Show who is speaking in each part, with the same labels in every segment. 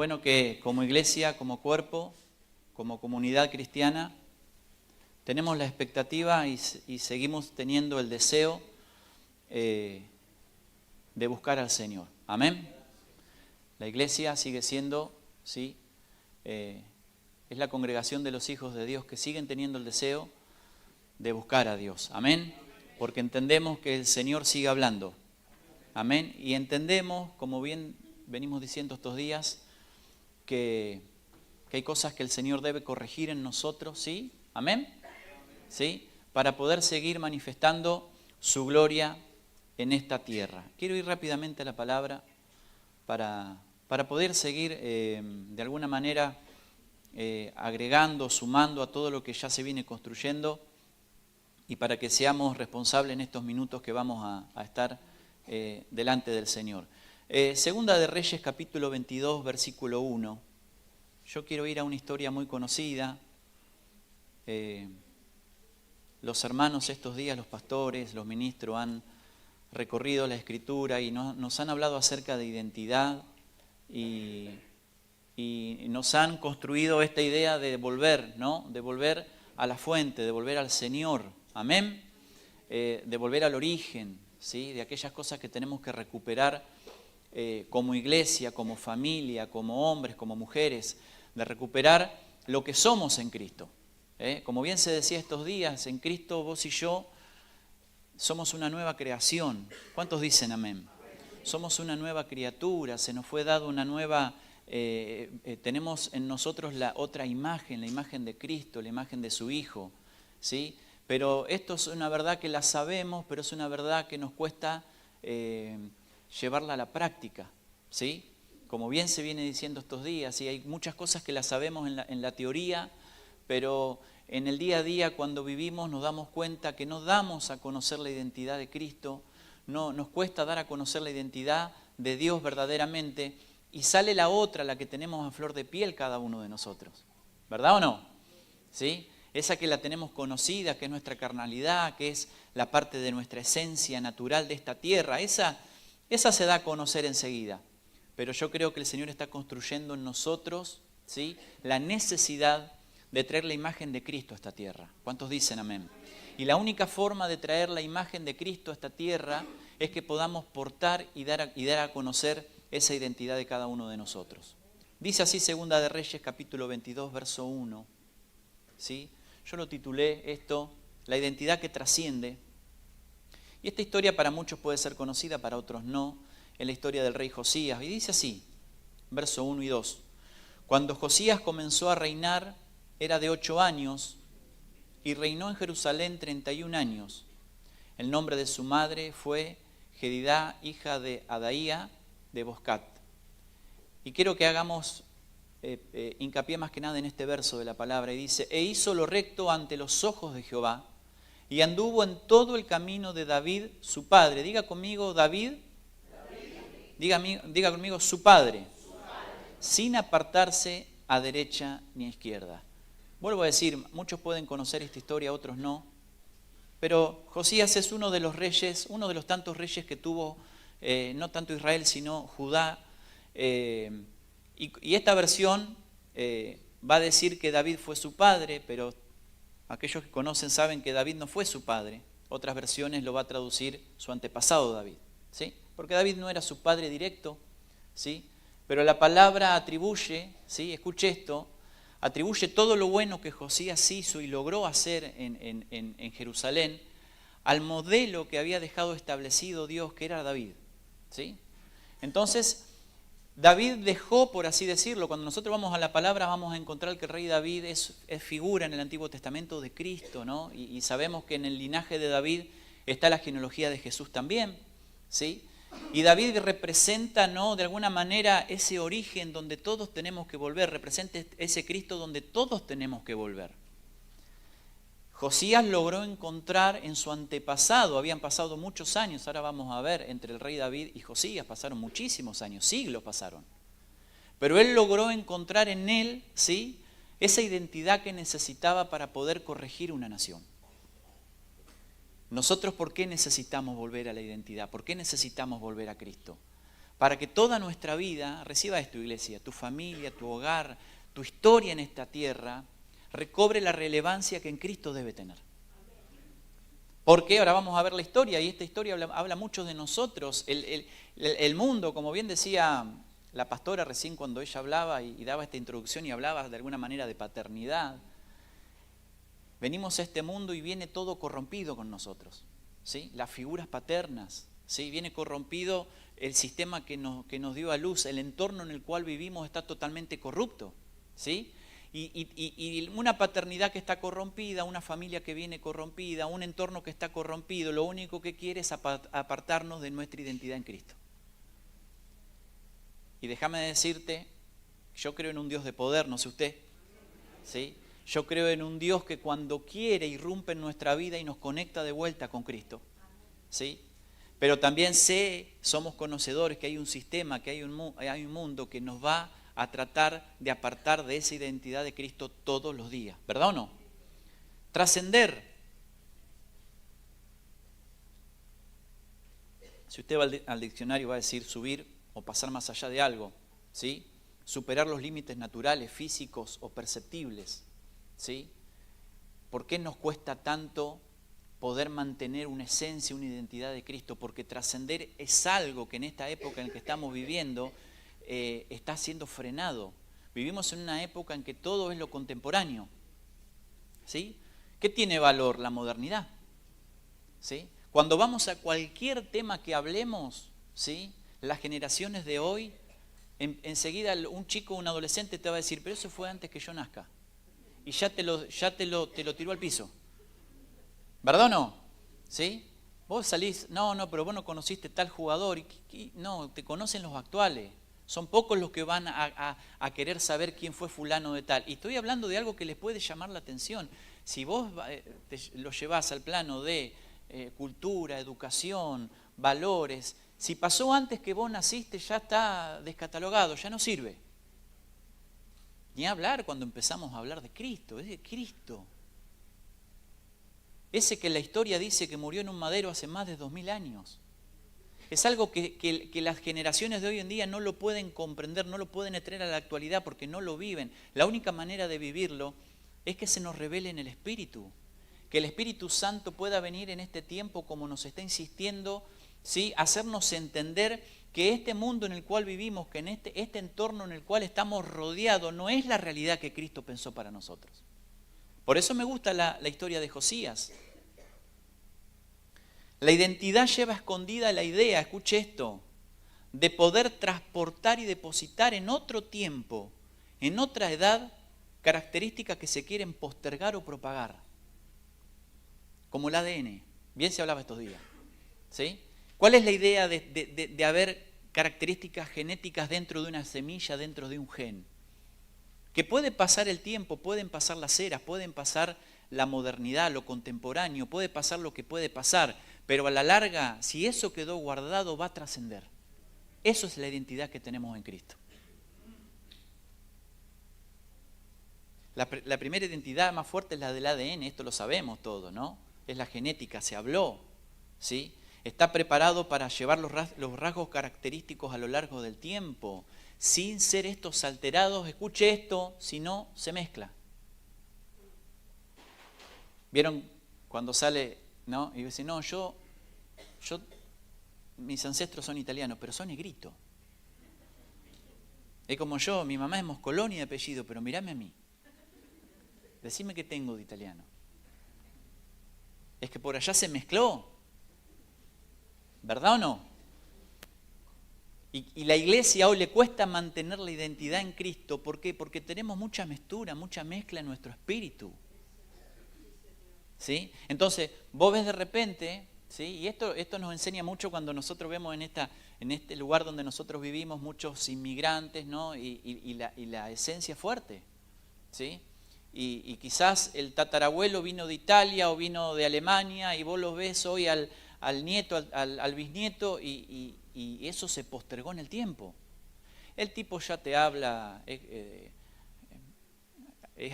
Speaker 1: bueno que como iglesia, como cuerpo, como comunidad cristiana, tenemos la expectativa y seguimos teniendo el deseo de buscar al Señor. Amén. La iglesia sigue siendo, sí, es la congregación de los hijos de Dios que siguen teniendo el deseo de buscar a Dios. Amén. Porque entendemos que el Señor sigue hablando. Amén. Y entendemos, como bien venimos diciendo estos días, que hay cosas que el Señor debe corregir en nosotros, ¿sí? Amén. ¿Sí? Para poder seguir manifestando su gloria en esta tierra. Quiero ir rápidamente a la palabra para poder seguir de alguna manera agregando, sumando a todo lo que ya se viene construyendo y para que seamos responsables en estos minutos que vamos a estar delante del Señor. Segunda de Reyes, capítulo 22, versículo 1. Yo quiero ir a una historia muy conocida. Los hermanos estos días, los pastores, los ministros han recorrido la Escritura y nos han hablado acerca de identidad y nos han construido esta idea de volver, ¿no? De volver a la fuente, de volver al Señor. Amén. De volver al origen, ¿sí? De aquellas cosas que tenemos que recuperar como iglesia, como familia, como hombres, como mujeres, de recuperar lo que somos en Cristo. Como bien se decía estos días, en Cristo vos y yo somos una nueva creación. ¿Cuántos dicen amén? Somos una nueva criatura, se nos fue dado una nueva... tenemos en nosotros la otra imagen, la imagen de Cristo, la imagen de su Hijo, ¿sí? Pero esto es una verdad que la sabemos, pero es una verdad que nos cuesta llevarla a la práctica, ¿sí? Como bien se viene diciendo estos días, ¿sí? Hay muchas cosas que las sabemos en la teoría, pero en el día a día cuando vivimos nos damos cuenta que no damos a conocer la identidad de Cristo, no, nos cuesta dar a conocer la identidad de Dios verdaderamente y sale la otra, la que tenemos a flor de piel cada uno de nosotros, ¿verdad o no? ¿Sí? Esa que la tenemos conocida, que es nuestra carnalidad, que es la parte de nuestra esencia natural de esta tierra, esa se da a conocer enseguida. Pero yo creo que el Señor está construyendo en nosotros, ¿sí?, la necesidad de traer la imagen de Cristo a esta tierra. ¿Cuántos dicen amén? Y la única forma de traer la imagen de Cristo a esta tierra es que podamos portar y dar a conocer esa identidad de cada uno de nosotros. Dice así Segunda de Reyes, capítulo 22, verso 1. ¿Sí? Yo lo titulé esto, la identidad que trasciende. Y esta historia para muchos puede ser conocida, para otros no. Es la historia del rey Josías. Y dice así, verso 1 y 2. Cuando Josías comenzó a reinar, era de 8 años y reinó en Jerusalén 31 años. El nombre de su madre fue Jedidá, hija de Adaía de Boscat. Y quiero que hagamos hincapié más que nada en este verso de la palabra. Y dice, e hizo lo recto ante los ojos de Jehová y anduvo en todo el camino de David, su padre. Diga conmigo, David. Diga conmigo, su padre. Sin apartarse a derecha ni a izquierda. Vuelvo a decir, muchos pueden conocer esta historia, otros no. Pero Josías es uno de los reyes, uno de los tantos reyes que tuvo, no tanto Israel, sino Judá. Y esta versión va a decir que David fue su padre, pero aquellos que conocen saben que David no fue su padre. Otras versiones lo va a traducir su antepasado David, ¿sí? Porque David no era su padre directo, ¿sí? Pero la palabra atribuye, ¿sí?, escuche esto, atribuye todo lo bueno que Josías hizo y logró hacer en Jerusalén al modelo que había dejado establecido Dios, que era David, ¿sí? Entonces, David dejó, por así decirlo, cuando nosotros vamos a la palabra vamos a encontrar que el rey David es figura en el Antiguo Testamento de Cristo, ¿no? Y sabemos que en el linaje de David está la genealogía de Jesús también, ¿sí? Y David representa, ¿no?, de alguna manera ese origen donde todos tenemos que volver, representa ese Cristo donde todos tenemos que volver. Josías logró encontrar en su antepasado, habían pasado muchos años, ahora vamos a ver, entre el rey David y Josías pasaron muchísimos años, siglos pasaron. Pero él logró encontrar en él, ¿sí?, esa identidad que necesitaba para poder corregir una nación. Nosotros, ¿por qué necesitamos volver a la identidad? ¿Por qué necesitamos volver a Cristo? para que toda nuestra vida, reciba esto, iglesia, tu familia, tu hogar, tu historia en esta tierra, recobre la relevancia que en Cristo debe tener. Porque ahora vamos a ver la historia, y esta historia habla mucho de nosotros. El mundo, como bien decía la pastora recién cuando ella hablaba y daba esta introducción y hablaba de alguna manera de paternidad, venimos a este mundo y viene todo corrompido con nosotros, ¿sí? Las figuras paternas, ¿sí? Viene corrompido el sistema que nos dio a luz, el entorno en el cual vivimos está totalmente corrupto, ¿sí? Y una paternidad que está corrompida, una familia que viene corrompida, un entorno que está corrompido, lo único que quiere es apartarnos de nuestra identidad en Cristo. Y déjame decirte, yo creo en un Dios de poder, no sé usted, ¿sí? Yo creo en un Dios que cuando quiere irrumpe en nuestra vida y nos conecta de vuelta con Cristo, ¿sí? Pero también somos conocedores que hay un sistema, que hay un mundo que nos va a tratar de apartar de esa identidad de Cristo todos los días, ¿verdad o no? Trascender. Si usted va al diccionario va a decir subir o pasar más allá de algo, ¿sí? Superar los límites naturales, físicos o perceptibles, ¿sí? ¿Por qué nos cuesta tanto poder mantener una esencia, una identidad de Cristo? Porque trascender es algo que en esta época en la que estamos viviendo está siendo frenado. Vivimos en una época en que todo es lo contemporáneo, ¿sí? ¿Qué tiene valor? La modernidad, ¿sí? Cuando vamos a cualquier tema que hablemos, ¿sí? Las generaciones de hoy, enseguida un chico o un adolescente te va a decir, pero eso fue antes que yo nazca. Y ya te lo tiró al piso. ¿Verdad o no? ¿Sí? Vos salís, no, pero vos no conociste tal jugador. No, te conocen los actuales. Son pocos los que van a querer saber quién fue fulano de tal. Y estoy hablando de algo que les puede llamar la atención. Si vos lo llevás al plano de cultura, educación, valores, si pasó antes que vos naciste ya está descatalogado, ya no sirve. Ni hablar cuando empezamos a hablar de Cristo, es de Cristo. Ese que la historia dice que murió en un madero hace más de 2000 años. Es algo que las generaciones de hoy en día no lo pueden comprender, no lo pueden traer a la actualidad porque no lo viven. La única manera de vivirlo es que se nos revele en el Espíritu. Que el Espíritu Santo pueda venir en este tiempo como nos está insistiendo, ¿sí? Hacernos entender que este mundo en el cual vivimos, que en este entorno en el cual estamos rodeados, no es la realidad que Cristo pensó para nosotros. Por eso me gusta la historia de Josías. La identidad lleva escondida la idea, escuche esto, de poder transportar y depositar en otro tiempo, en otra edad, características que se quieren postergar o propagar. Como el ADN, bien se hablaba estos días, ¿sí? ¿Cuál es la idea de haber características genéticas dentro de una semilla, dentro de un gen? Que puede pasar el tiempo, pueden pasar las eras, pueden pasar la modernidad, lo contemporáneo, puede pasar lo que puede pasar, pero a la larga, si eso quedó guardado, va a trascender. Eso es la identidad que tenemos en Cristo. La primera identidad más fuerte es la del ADN, esto lo sabemos todos, ¿no? Es la genética, se habló, ¿sí? Está preparado para llevar los rasgos característicos a lo largo del tiempo, sin ser estos alterados, escuche esto, si no, se mezcla. ¿Vieron cuando sale, no? Y dice, no, mis ancestros son italianos, pero son negritos. Es como yo, mi mamá es Moscoloni de apellido, pero mirame a mí. Decime qué tengo de italiano. Es que por allá se mezcló. ¿Verdad o no? Y la iglesia hoy le cuesta mantener la identidad en Cristo. ¿Por qué? Porque tenemos mucha mezcla en nuestro espíritu. ¿Sí? Entonces, vos ves de repente, ¿sí? Y esto nos enseña mucho cuando nosotros vemos en este lugar donde nosotros vivimos muchos inmigrantes, ¿no? Y la esencia fuerte, ¿sí? Y quizás el tatarabuelo vino de Italia o vino de Alemania y vos lo ves hoy al nieto, al bisnieto y eso se postergó en el tiempo. El tipo ya te habla, es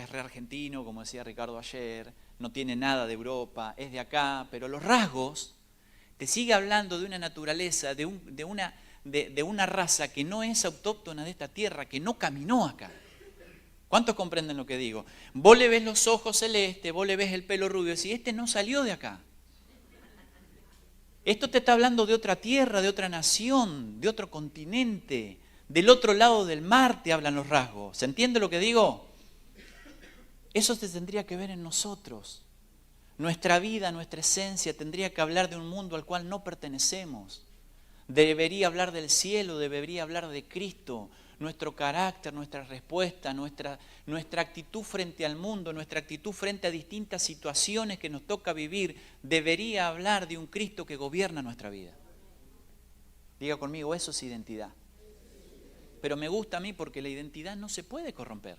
Speaker 1: re argentino, como decía Ricardo ayer, no tiene nada de Europa, es de acá, pero los rasgos te sigue hablando de una naturaleza, de de una raza que no es autóctona de esta tierra, que no caminó acá. ¿Cuántos comprenden lo que digo? Vos le ves los ojos celestes, vos le ves el pelo rubio, y decís, este no salió de acá. Esto te está hablando de otra tierra, de otra nación, de otro continente, del otro lado del mar te hablan los rasgos. ¿Se entiende lo que digo? Eso se tendría que ver en nosotros. Nuestra vida, nuestra esencia tendría que hablar de un mundo al cual no pertenecemos. Debería hablar del cielo, debería hablar de Cristo. Nuestro carácter, nuestra respuesta, nuestra actitud frente al mundo, nuestra actitud frente a distintas situaciones que nos toca vivir, debería hablar de un Cristo que gobierna nuestra vida. Diga conmigo, eso es identidad. Pero me gusta a mí porque la identidad no se puede corromper.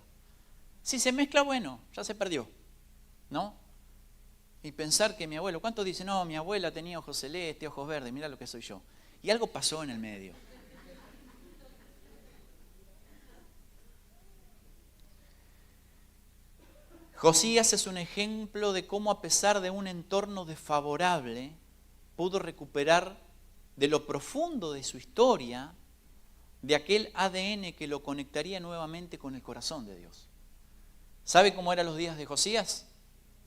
Speaker 1: Si se mezcla, bueno, ya se perdió, ¿no? Y pensar que mi abuelo, ¿cuántos dicen, no, mi abuela tenía ojos celestes, ojos verdes, mira lo que soy yo? Y algo pasó en el medio. Josías es un ejemplo de cómo a pesar de un entorno desfavorable, pudo recuperar de lo profundo de su historia, de aquel ADN que lo conectaría nuevamente con el corazón de Dios. ¿Sabe cómo eran los días de Josías?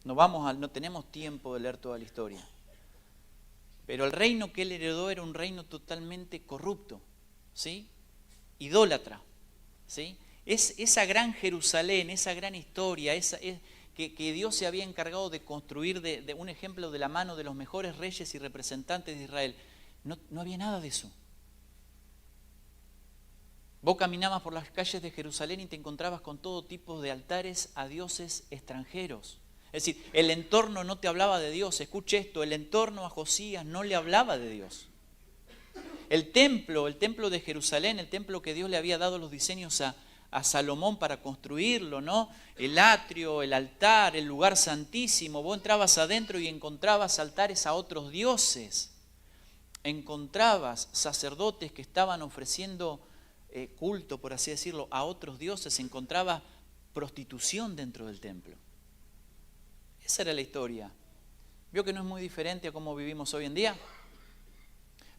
Speaker 1: No tenemos tiempo de leer toda la historia. Pero el reino que él heredó era un reino totalmente corrupto, ¿sí? Idólatra, ¿sí? Es esa gran Jerusalén, esa gran historia, que Dios se había encargado de construir de un ejemplo de la mano de los mejores reyes y representantes de Israel. No había nada de eso. Vos caminabas por las calles de Jerusalén y te encontrabas con todo tipo de altares a dioses extranjeros. Es decir, el entorno no te hablaba de Dios. Escuche esto, el entorno a Josías no le hablaba de Dios. El templo de Jerusalén, el templo que Dios le había dado los diseños a Salomón para construirlo, ¿no? El atrio, el altar, el lugar santísimo. Vos entrabas adentro y encontrabas altares a otros dioses. Encontrabas sacerdotes que estaban ofreciendo culto, por así decirlo, a otros dioses. Encontrabas prostitución dentro del templo. Esa era la historia. ¿Vio que no es muy diferente a cómo vivimos hoy en día?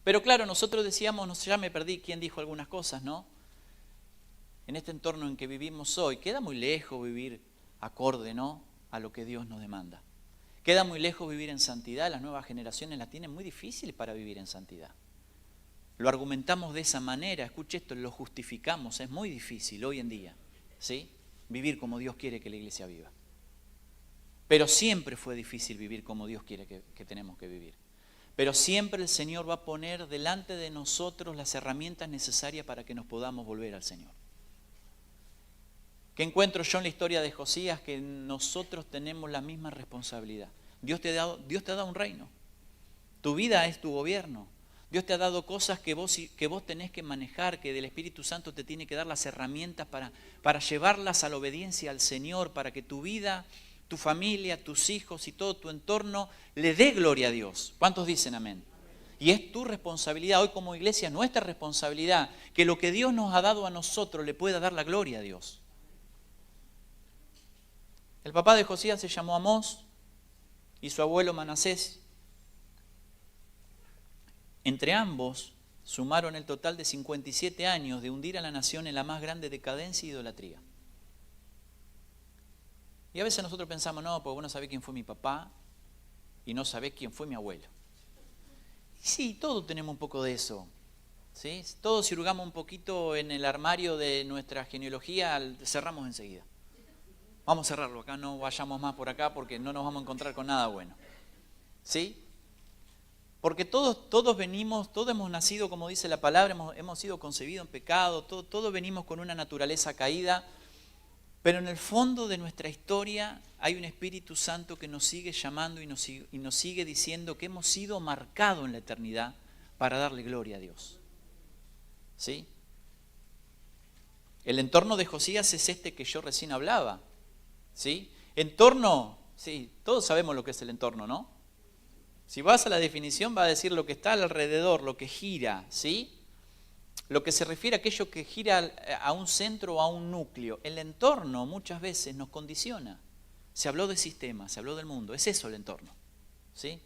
Speaker 1: Pero claro, nosotros decíamos, no sé, ya me perdí quién dijo algunas cosas, ¿no? En este entorno en que vivimos hoy, queda muy lejos vivir acorde, ¿no?, a lo que Dios nos demanda. Queda muy lejos vivir en santidad, las nuevas generaciones la tienen muy difícil para vivir en santidad. Lo argumentamos de esa manera, escuche esto, lo justificamos, es muy difícil hoy en día, ¿sí?, vivir como Dios quiere que la iglesia viva. Pero siempre fue difícil vivir como Dios quiere que tenemos que vivir. Pero siempre el Señor va a poner delante de nosotros las herramientas necesarias para que nos podamos volver al Señor. ¿Qué encuentro yo en la historia de Josías? Que nosotros tenemos la misma responsabilidad. Dios te ha dado un reino. Tu vida es tu gobierno. Dios te ha dado cosas que vos tenés que manejar, que del Espíritu Santo te tiene que dar las herramientas para llevarlas a la obediencia al Señor, para que tu vida, tu familia, tus hijos y todo tu entorno le dé gloria a Dios. ¿Cuántos dicen amén? Y es tu responsabilidad, hoy como iglesia, nuestra responsabilidad, que lo que Dios nos ha dado a nosotros le pueda dar la gloria a Dios. El papá de Josías se llamó Amós y su abuelo Manasés. Entre ambos sumaron el total de 57 años de hundir a la nación en la más grande decadencia y idolatría. Y a veces nosotros pensamos, no, porque vos no sabés quién fue mi papá y no sabés quién fue mi abuelo. Y sí, todos tenemos un poco de eso, ¿sí? Todos si hurgamos un poquito en el armario de nuestra genealogía, cerramos enseguida. Vamos a cerrarlo acá, no vayamos más por acá porque no nos vamos a encontrar con nada bueno. ¿Sí? Porque todos venimos, todos hemos nacido, como dice la palabra, hemos sido concebidos en pecado, todos venimos con una naturaleza caída, pero en el fondo de nuestra historia hay un Espíritu Santo que nos sigue llamando y nos sigue diciendo que hemos sido marcados en la eternidad para darle gloria a Dios. ¿Sí? El entorno de Josías es este que yo recién hablaba. ¿Sí? Entorno, sí, todos sabemos lo que es el entorno, ¿no? Si vas a la definición va a decir lo que está alrededor, lo que gira, ¿sí? Lo que se refiere a aquello que gira a un centro o a un núcleo. El entorno muchas veces nos condiciona. Se habló de sistemas, se habló del mundo, es eso el entorno, ¿sí?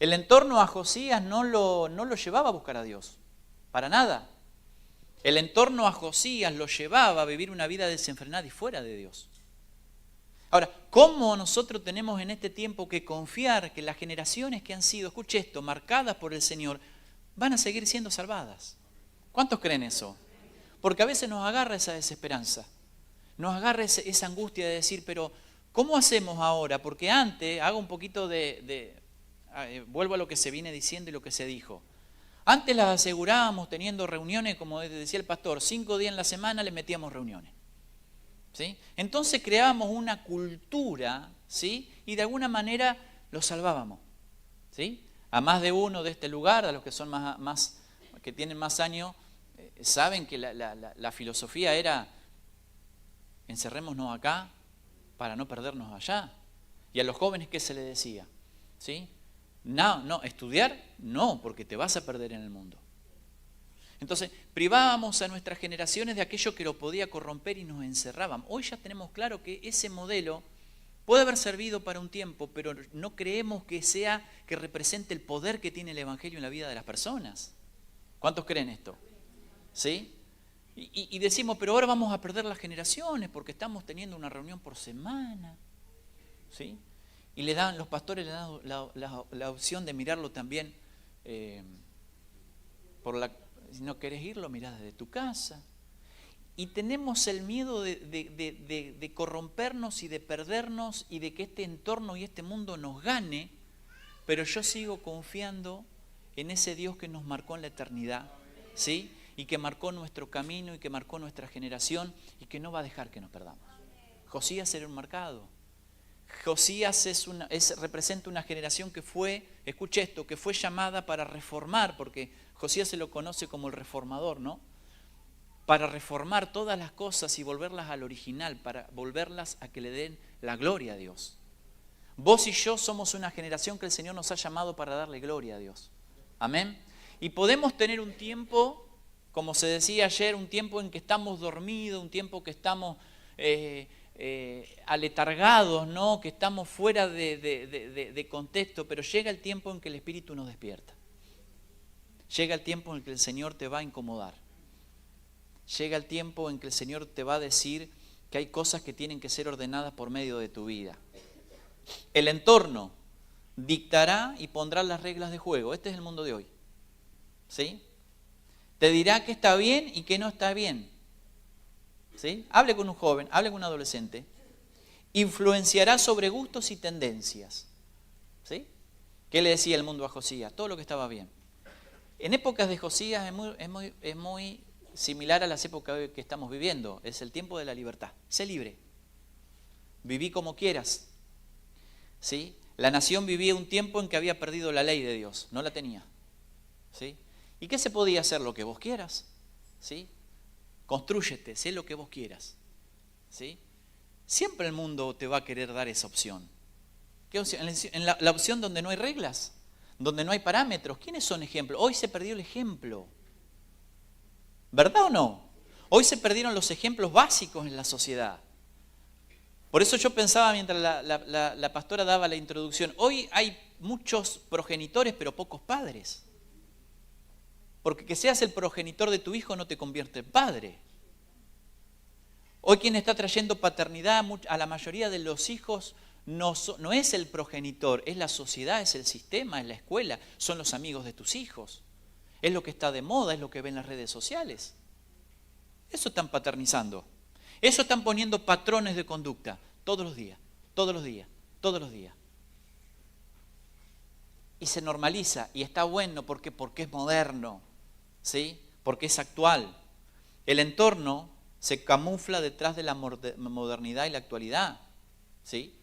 Speaker 1: El entorno a Josías no lo llevaba a buscar a Dios. para nada. El entorno a Josías lo llevaba a vivir una vida desenfrenada y fuera de Dios. Ahora, ¿cómo nosotros tenemos en este tiempo que confiar que las generaciones que han sido, escuche esto, marcadas por el Señor, van a seguir siendo salvadas? ¿Cuántos creen eso? Porque a veces nos agarra esa desesperanza, nos agarra esa angustia de decir, pero ¿cómo hacemos ahora? Porque antes, hago un poquito vuelvo a lo que se viene diciendo y lo que se dijo. Antes las asegurábamos teniendo reuniones, como decía el pastor, 5 días en la semana le metíamos reuniones. ¿Sí? Entonces creábamos una cultura, ¿sí? Y de alguna manera lo salvábamos. ¿Sí? A más de uno de este lugar, a los que son que tienen más años, saben que la filosofía era encerrémonos acá para no perdernos allá. Y a los jóvenes, ¿qué se les decía? ¿Sí? No, estudiar no, porque te vas a perder en el mundo. Entonces, privábamos a nuestras generaciones de aquello que lo podía corromper y nos encerraban. Hoy ya tenemos claro que ese modelo puede haber servido para un tiempo, pero no creemos que represente el poder que tiene el Evangelio en la vida de las personas. ¿Cuántos creen esto? ¿Sí? Y decimos, pero ahora vamos a perder las generaciones porque estamos teniendo una reunión por semana. ¿Sí? Y los pastores le dan la opción de mirarlo también si no querés irlo, mirás desde tu casa. Y tenemos el miedo de corrompernos y de perdernos y de que este entorno y este mundo nos gane, pero yo sigo confiando en ese Dios que nos marcó en la eternidad, ¿sí? Y que marcó nuestro camino y que marcó nuestra generación y que no va a dejar que nos perdamos. Josías era un marcado. Josías representa una generación que fue, escuche esto, que fue llamada para reformar, porque Josías se lo conoce como el reformador, ¿no? Para reformar todas las cosas y volverlas al original, para volverlas a que le den la gloria a Dios. Vos y yo somos una generación que el Señor nos ha llamado para darle gloria a Dios. Amén. Y podemos tener un tiempo, como se decía ayer, un tiempo en que estamos dormidos, un tiempo que estamos aletargados, ¿no? Que estamos fuera de contexto, pero llega el tiempo en que el Espíritu nos despierta. Llega el tiempo en que el Señor te va a incomodar. Llega el tiempo en que el Señor te va a decir que hay cosas que tienen que ser ordenadas por medio de tu vida. El entorno dictará y pondrá las reglas de juego. Este es el mundo de hoy. ¿Sí? Te dirá qué está bien y qué no está bien. ¿Sí? Hable con un joven, hable con un adolescente. Influenciará sobre gustos y tendencias. ¿Sí? ¿Qué le decía el mundo a Josías? Todo lo que estaba bien. En épocas de Josías es muy similar a las épocas que estamos viviendo. Es el tiempo de la libertad. Sé libre. Viví como quieras. ¿Sí? La nación vivía un tiempo en que había perdido la ley de Dios. No la tenía. ¿Sí? ¿Y qué se podía hacer? Lo que vos quieras. ¿Sí? Constrúyete, sé lo que vos quieras. ¿Sí? Siempre el mundo te va a querer dar esa opción. ¿Qué opción? En la opción donde no hay reglas, donde no hay parámetros. ¿Quiénes son ejemplos? Hoy se perdió el ejemplo. ¿Verdad o no? Hoy se perdieron los ejemplos básicos en la sociedad. Por eso yo pensaba mientras la pastora daba la introducción, hoy hay muchos progenitores pero pocos padres. Porque que seas el progenitor de tu hijo no te convierte en padre. Hoy quien está trayendo paternidad a la mayoría de los hijos no es el progenitor, es la sociedad, es el sistema, es la escuela, son los amigos de tus hijos. Es lo que está de moda, es lo que ven las redes sociales. Eso están paternizando. Eso están poniendo patrones de conducta todos los días, todos los días, todos los días. Y se normaliza y está bueno porque es moderno, ¿sí? Porque es actual. El entorno se camufla detrás de la modernidad y la actualidad, ¿sí?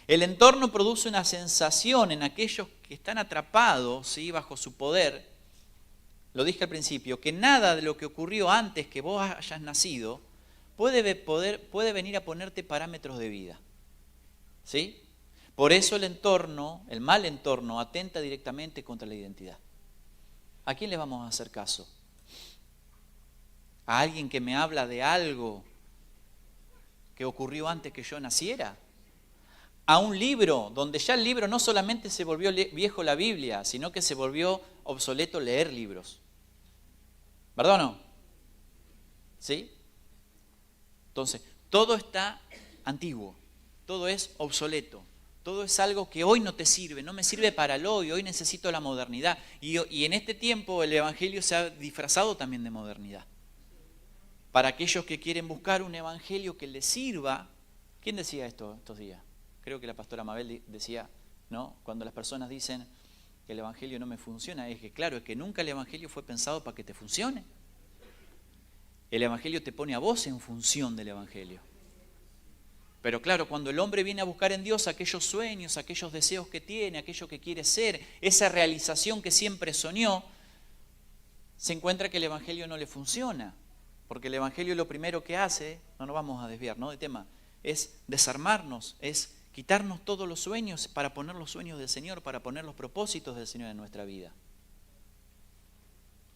Speaker 1: El entorno produce una sensación en aquellos que están atrapados, ¿sí? Bajo su poder. Lo dije al principio, que nada de lo que ocurrió antes que vos hayas nacido puede venir a ponerte parámetros de vida. ¿Sí? Por eso el entorno, el mal entorno, atenta directamente contra la identidad. ¿A quién le vamos a hacer caso? ¿A alguien que me habla de algo que ocurrió antes que yo naciera? a un libro donde ya el libro no solamente se volvió viejo la Biblia, sino que se volvió obsoleto leer libros. ¿Verdad o no? ¿Sí? Entonces, todo está antiguo, todo es obsoleto, todo es algo que hoy no te sirve, no me sirve para el hoy necesito la modernidad. Y en este tiempo el Evangelio se ha disfrazado también de modernidad. Para aquellos que quieren buscar un Evangelio que les sirva. ¿Quién decía esto estos días? Creo que la pastora Mabel decía, ¿no? Cuando las personas dicen que el Evangelio no me funciona, es que claro, es que nunca el Evangelio fue pensado para que te funcione. El Evangelio te pone a vos en función del Evangelio. Pero claro, cuando el hombre viene a buscar en Dios aquellos sueños, aquellos deseos que tiene, aquello que quiere ser, esa realización que siempre soñó, se encuentra que el Evangelio no le funciona. Porque el Evangelio lo primero que hace, no nos vamos a desviar, ¿no?, de tema, es desarmarnos, es quitarnos todos los sueños para poner los sueños del Señor, para poner los propósitos del Señor en nuestra vida.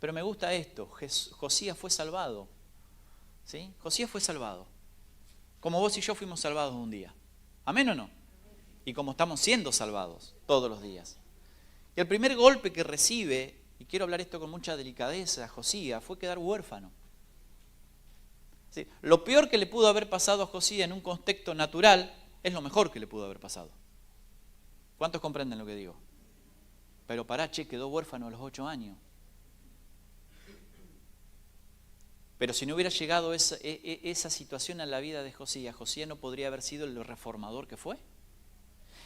Speaker 1: Pero me gusta esto, Josías fue salvado, ¿sí? Josías fue salvado, como vos y yo fuimos salvados un día. ¿Amén o no? Y como estamos siendo salvados todos los días. Y el primer golpe que recibe, y quiero hablar esto con mucha delicadeza, Josías, fue quedar huérfano. ¿Sí? Lo peor que le pudo haber pasado a Josías en un contexto natural es lo mejor que le pudo haber pasado. ¿Cuántos comprenden lo que digo? Pero pará, quedó huérfano a los 8 años. Pero si no hubiera llegado esa situación a la vida de Josías, Josías no podría haber sido el reformador que fue.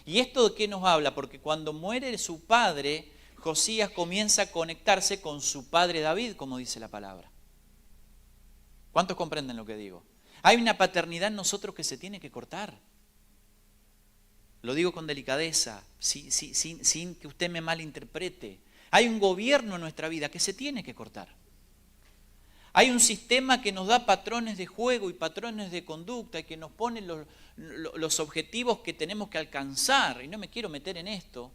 Speaker 1: ¿Y esto de qué nos habla? Porque cuando muere su padre, Josías comienza a conectarse con su padre David, como dice la palabra. ¿Cuántos comprenden lo que digo? Hay una paternidad en nosotros que se tiene que cortar. Lo digo con delicadeza, sin que usted me malinterprete. Hay un gobierno en nuestra vida que se tiene que cortar. Hay un sistema que nos da patrones de juego y patrones de conducta y que nos pone los objetivos que tenemos que alcanzar. Y no me quiero meter en esto,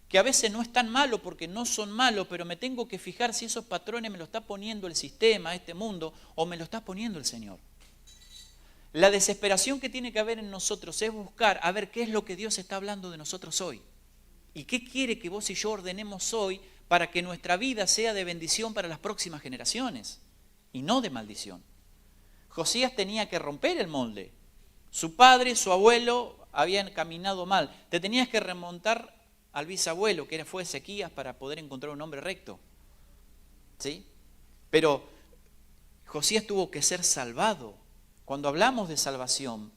Speaker 1: que a veces no es tan malo porque no son malos, pero me tengo que fijar si esos patrones me los está poniendo el sistema, este mundo, o me lo está poniendo el Señor. La desesperación que tiene que haber en nosotros es buscar a ver qué es lo que Dios está hablando de nosotros hoy. Y qué quiere que vos y yo ordenemos hoy para que nuestra vida sea de bendición para las próximas generaciones y no de maldición. Josías tenía que romper el molde. Su padre, su abuelo habían caminado mal. Te tenías que remontar al bisabuelo, que fue Ezequías, para poder encontrar un hombre recto. ¿Sí? Pero Josías tuvo que ser salvado. Cuando hablamos de salvación,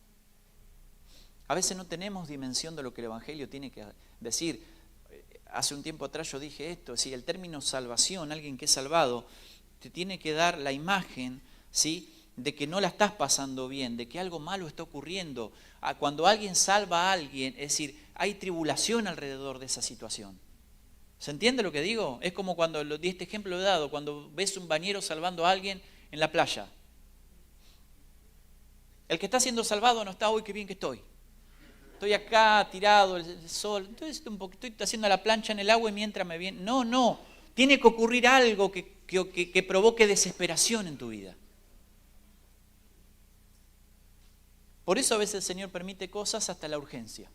Speaker 1: a veces no tenemos dimensión de lo que el Evangelio tiene que decir. Hace un tiempo atrás yo dije esto, ¿sí? El término salvación, alguien que es salvado, te tiene que dar la imagen, ¿sí?, de que no la estás pasando bien, de que algo malo está ocurriendo. Cuando alguien salva a alguien, es decir, hay tribulación alrededor de esa situación. ¿Se entiende lo que digo? Es como cuando di este ejemplo he dado, cuando ves un bañero salvando a alguien en la playa. El que está siendo salvado no está, hoy qué bien que estoy. Estoy acá tirado, el sol, entonces estoy haciendo la plancha en el agua y mientras me viene. No, tiene que ocurrir algo que provoque desesperación en tu vida. Por eso a veces el Señor permite cosas hasta la urgencia.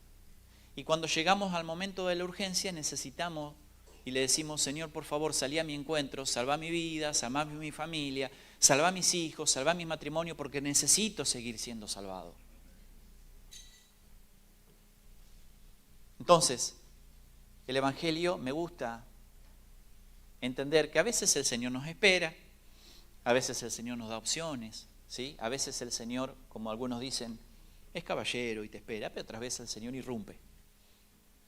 Speaker 1: Y cuando llegamos al momento de la urgencia necesitamos y le decimos, Señor, por favor, salí a mi encuentro, salva mi vida, salva mi familia, salva a mis hijos, salva mi matrimonio, porque necesito seguir siendo salvado. Entonces, el Evangelio me gusta entender que a veces el Señor nos espera, a veces el Señor nos da opciones, ¿sí? A veces el Señor, como algunos dicen, es caballero y te espera, pero otras veces el Señor irrumpe.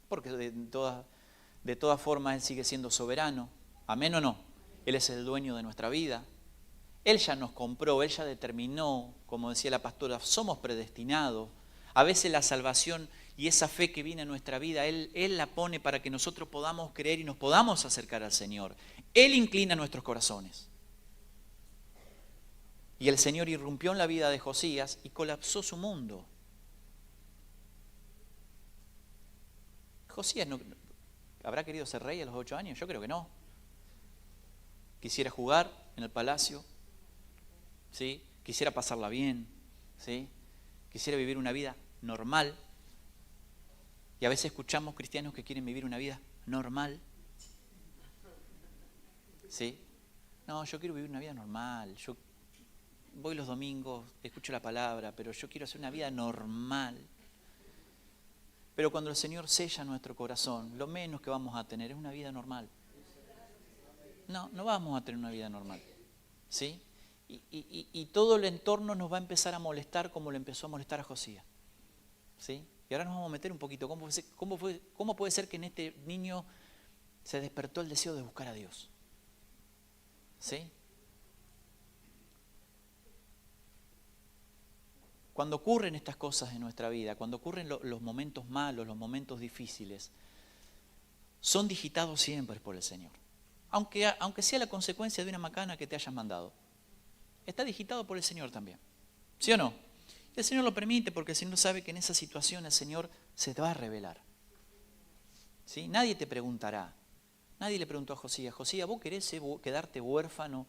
Speaker 1: Porque de todas formas Él sigue siendo soberano. ¿Amén o no? Él es el dueño de nuestra vida. Él ya nos compró, Él ya determinó, como decía la pastora, somos predestinados. A veces la salvación y esa fe que viene a nuestra vida, Él la pone para que nosotros podamos creer y nos podamos acercar al Señor. Él inclina nuestros corazones. Y el Señor irrumpió en la vida de Josías y colapsó su mundo. Josías ¿habrá querido ser rey a los 8 años? Yo creo que no. Quisiera jugar en el palacio, ¿sí? Quisiera pasarla bien, ¿sí? Quisiera vivir una vida normal. Y a veces escuchamos cristianos que quieren vivir una vida normal. ¿Sí? No, yo quiero vivir una vida normal. Yo voy los domingos, escucho la palabra, pero yo quiero hacer una vida normal. Pero cuando el Señor sella nuestro corazón, lo menos que vamos a tener es una vida normal. No vamos a tener una vida normal. ¿Sí? Y todo el entorno nos va a empezar a molestar como le empezó a molestar a Josías. ¿Sí? Y ahora nos vamos a meter un poquito. ¿Cómo puede ser que en este niño se despertó el deseo de buscar a Dios? ¿Sí? Cuando ocurren estas cosas en nuestra vida, cuando ocurren los momentos malos, los momentos difíciles, son digitados siempre por el Señor. Aunque sea la consecuencia de una macana que te hayan mandado. Está digitado por el Señor también. ¿Sí o no? El Señor lo permite porque el Señor sabe que en esa situación el Señor se te va a revelar. ¿Sí? Nadie te preguntará. Nadie le preguntó a Josías, Josías, ¿vos querés quedarte huérfano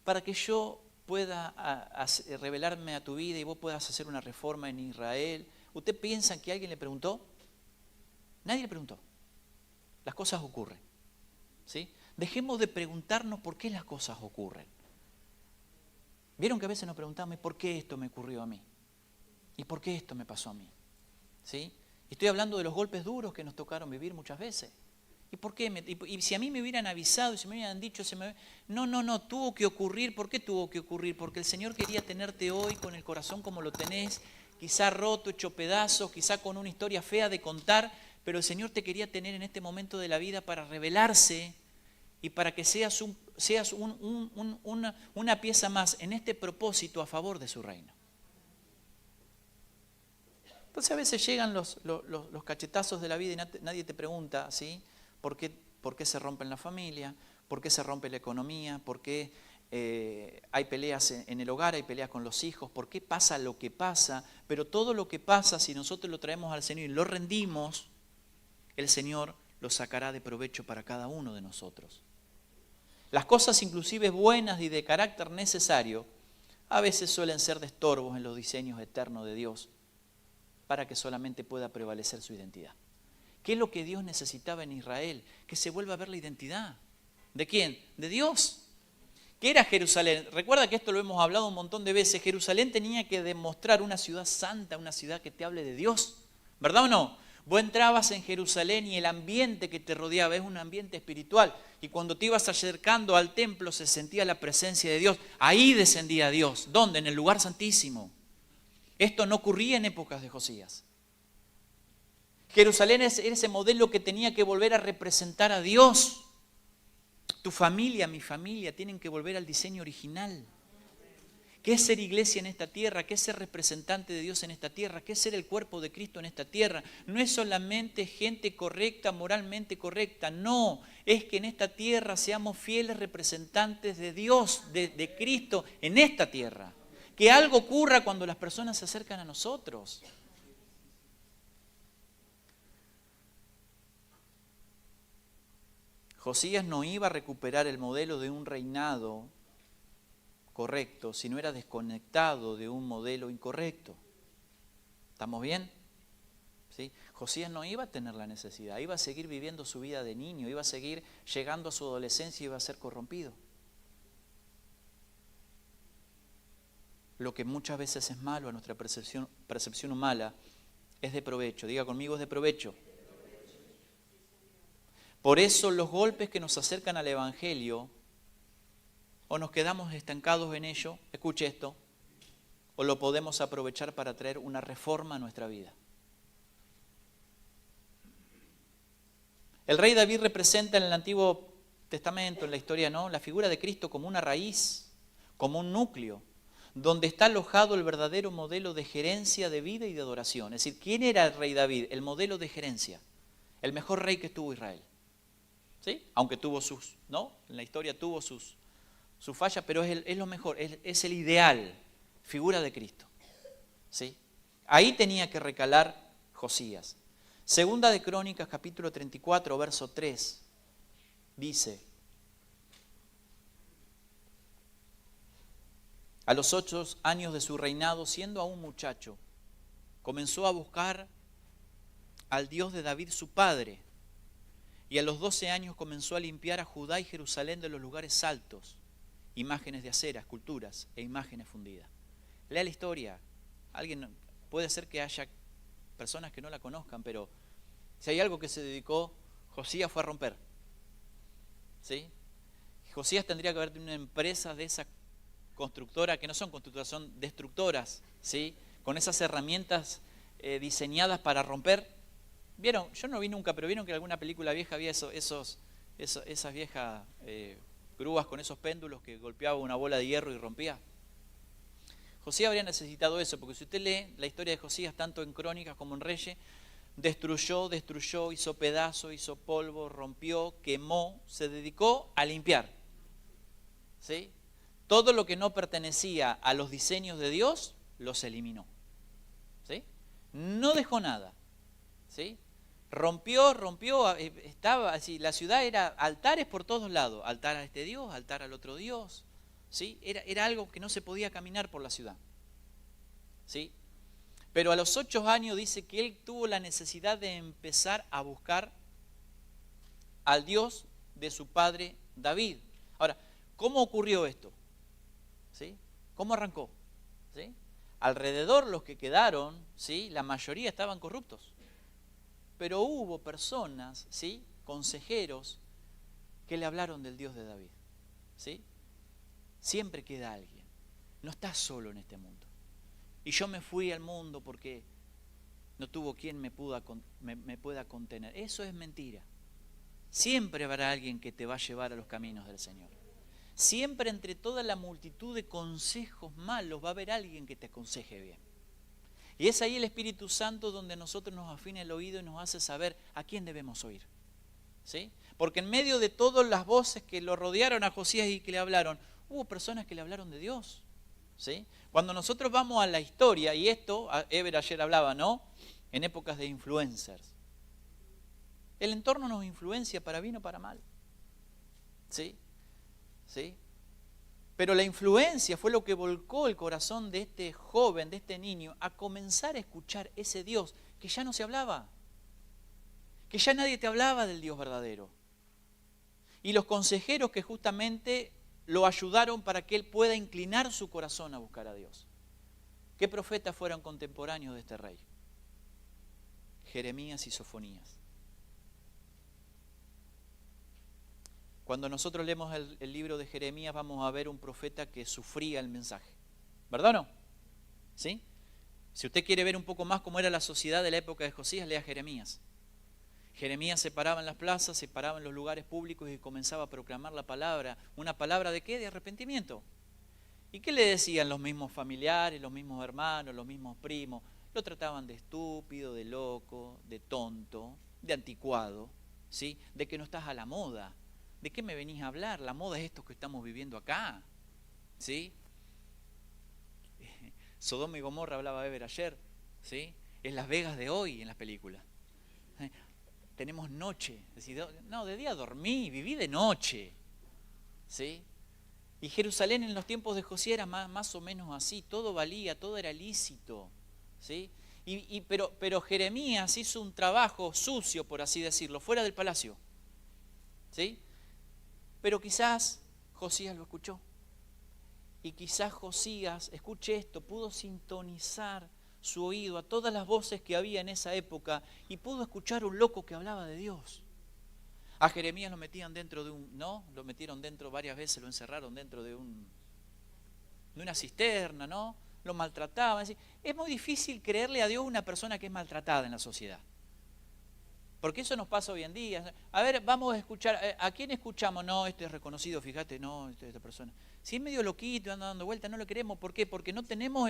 Speaker 1: para que yo pueda revelarme a tu vida y vos puedas hacer una reforma en Israel? ¿Usted piensa que alguien le preguntó? Nadie le preguntó. Las cosas ocurren. ¿Sí? Dejemos de preguntarnos por qué las cosas ocurren. ¿Vieron que a veces nos preguntamos ¿por qué esto me ocurrió a mí? ¿Y por qué esto me pasó a mí? ¿Sí? Estoy hablando de los golpes duros que nos tocaron vivir muchas veces. ¿Y por qué? Y si a mí me hubieran avisado, si me hubieran dicho, no, tuvo que ocurrir. ¿Por qué tuvo que ocurrir? Porque el Señor quería tenerte hoy con el corazón como lo tenés, quizá roto, hecho pedazos, quizá con una historia fea de contar, pero el Señor te quería tener en este momento de la vida para revelarse y para que seas una pieza más en este propósito a favor de su reino. Entonces a veces llegan los cachetazos de la vida y nadie te pregunta, ¿sí? ¿Por qué se rompe la familia? ¿Por qué se rompe la economía? ¿Por qué hay peleas en el hogar? ¿Hay peleas con los hijos? ¿Por qué pasa lo que pasa? Pero todo lo que pasa, si nosotros lo traemos al Señor y lo rendimos, el Señor lo sacará de provecho para cada uno de nosotros. Las cosas inclusive buenas y de carácter necesario a veces suelen ser de estorbos en los diseños eternos de Dios para que solamente pueda prevalecer su identidad. ¿Qué es lo que Dios necesitaba en Israel? Que se vuelva a ver la identidad. ¿De quién? De Dios. ¿Qué era Jerusalén? Recuerda que esto lo hemos hablado un montón de veces. Jerusalén tenía que demostrar una ciudad santa, una ciudad que te hable de Dios. ¿Verdad o no? Vos entrabas en Jerusalén y el ambiente que te rodeaba es un ambiente espiritual. Y cuando te ibas acercando al templo se sentía la presencia de Dios. Ahí descendía Dios. ¿Dónde? En el lugar santísimo. Esto no ocurría en épocas de Josías. Jerusalén era ese modelo que tenía que volver a representar a Dios. Tu familia, mi familia, tienen que volver al diseño original. ¿Qué es ser iglesia en esta tierra? ¿Qué es ser representante de Dios en esta tierra? ¿Qué es ser el cuerpo de Cristo en esta tierra? No es solamente gente correcta, moralmente correcta. No, es que en esta tierra seamos fieles representantes de Dios, de Cristo en esta tierra. Que algo ocurra cuando las personas se acercan a nosotros. Josías no iba a recuperar el modelo de un reinado correcto, sino era desconectado de un modelo incorrecto. ¿Estamos bien? ¿Sí? Josías no iba a tener la necesidad, iba a seguir viviendo su vida de niño, iba a seguir llegando a su adolescencia y iba a ser corrompido. Lo que muchas veces es malo a nuestra percepción humana es de provecho. Diga conmigo, es de provecho. Por eso los golpes que nos acercan al Evangelio, o nos quedamos estancados en ello, escuche esto, o lo podemos aprovechar para traer una reforma a nuestra vida. El rey David representa en el Antiguo Testamento, en la historia, ¿no?, la figura de Cristo como una raíz, como un núcleo, donde está alojado el verdadero modelo de gerencia de vida y de adoración. Es decir, ¿quién era el rey David? El modelo de gerencia, el mejor rey que tuvo Israel. ¿Sí? Aunque tuvo ¿no? En la historia tuvo sus fallas, pero es lo mejor, es el ideal, figura de Cristo. ¿Sí? Ahí tenía que recalar Josías. Segunda de Crónicas, capítulo 34, verso 3, dice: a los 8 años de su reinado, siendo aún muchacho, comenzó a buscar al Dios de David su padre. Y a los 12 años comenzó a limpiar a Judá y Jerusalén de los lugares altos, imágenes de acera, esculturas e imágenes fundidas. Lea la historia. Puede ser que haya personas que no la conozcan, pero si hay algo que se dedicó Josías fue a romper. ¿Sí? Josías tendría que haber tenido una empresa de esa constructora, que no son constructoras, son destructoras, ¿sí? Con esas herramientas diseñadas para romper. ¿Vieron? Yo no vi nunca, pero vieron que en alguna película vieja había esas viejas grúas con esos péndulos que golpeaba una bola de hierro y rompía. Josías habría necesitado eso, porque si usted lee la historia de Josías, tanto en Crónicas como en Reyes, destruyó, hizo pedazos, hizo polvo, rompió, quemó, se dedicó a limpiar. ¿Sí? Todo lo que no pertenecía a los diseños de Dios, los eliminó. ¿Sí? No dejó nada. ¿Sí? Rompió, estaba así, la ciudad era altares por todos lados, altar a este Dios, altar al otro Dios. ¿Sí? Era algo que no se podía caminar por la ciudad. ¿Sí? Pero a los 8 años dice que él tuvo la necesidad de empezar a buscar al Dios de su padre David. Ahora, ¿cómo ocurrió esto? ¿Sí? ¿Cómo arrancó? ¿Sí? Alrededor los que quedaron, ¿sí? La mayoría estaban corruptos. Pero hubo personas, ¿sí? Consejeros, que le hablaron del Dios de David. ¿Sí? Siempre queda alguien. No estás solo en este mundo. Y yo me fui al mundo porque no tuvo quien me pueda contener. Eso es mentira. Siempre habrá alguien que te va a llevar a los caminos del Señor. Siempre entre toda la multitud de consejos malos va a haber alguien que te aconseje bien. Y es ahí el Espíritu Santo donde nosotros nos afina el oído y nos hace saber a quién debemos oír. ¿Sí? Porque en medio de todas las voces que lo rodearon a Josías y que le hablaron, hubo personas que le hablaron de Dios. ¿Sí? Cuando nosotros vamos a la historia, y esto, Ever ayer hablaba, ¿no? En épocas de influencers. El entorno nos influencia para bien o para mal. ¿Sí? ¿Sí? Pero la influencia fue lo que volcó el corazón de este joven, de este niño, a comenzar a escuchar ese Dios que ya no se hablaba. Que ya nadie te hablaba del Dios verdadero. Y los consejeros que justamente lo ayudaron para que él pueda inclinar su corazón a buscar a Dios. ¿Qué profetas fueron contemporáneos de este rey? Jeremías y Sofonías. Cuando nosotros leemos el libro de Jeremías vamos a ver un profeta que sufría el mensaje. ¿Verdad o no? ¿Sí? Si usted quiere ver un poco más cómo era la sociedad de la época de Josías, lea Jeremías. Jeremías se paraba en las plazas, se paraba en los lugares públicos y comenzaba a proclamar la palabra. ¿Una palabra de qué? De arrepentimiento. ¿Y qué le decían los mismos familiares, los mismos hermanos, los mismos primos? Lo trataban de estúpido, de loco, de tonto, de anticuado, ¿sí? De que no estás a la moda. ¿De qué me venís a hablar? La moda es esto que estamos viviendo acá. ¿Sí? Sodoma y Gomorra hablaba Ever ayer. ¿Sí? Es Las Vegas de hoy en las películas. Tenemos noche. No, de día dormí, viví de noche. ¿Sí? Y Jerusalén en los tiempos de Josías era más o menos así. Todo valía, todo era lícito. ¿Sí? Pero Jeremías hizo un trabajo sucio, por así decirlo, fuera del palacio. ¿Sí? Pero quizás Josías lo escuchó. Y quizás Josías, escuche esto, pudo sintonizar su oído a todas las voces que había en esa época y pudo escuchar un loco que hablaba de Dios. A Jeremías lo metían dentro de lo metieron dentro varias veces, lo encerraron dentro de una cisterna, ¿no? Lo maltrataban. Es muy difícil creerle a Dios una persona que es maltratada en la sociedad. Porque eso nos pasa hoy en día. A ver, vamos a escuchar. ¿A quién escuchamos? No, este es reconocido, fíjate, no, esta persona. Si es medio loquito, anda dando vueltas, no lo queremos. ¿Por qué? Porque no tenemos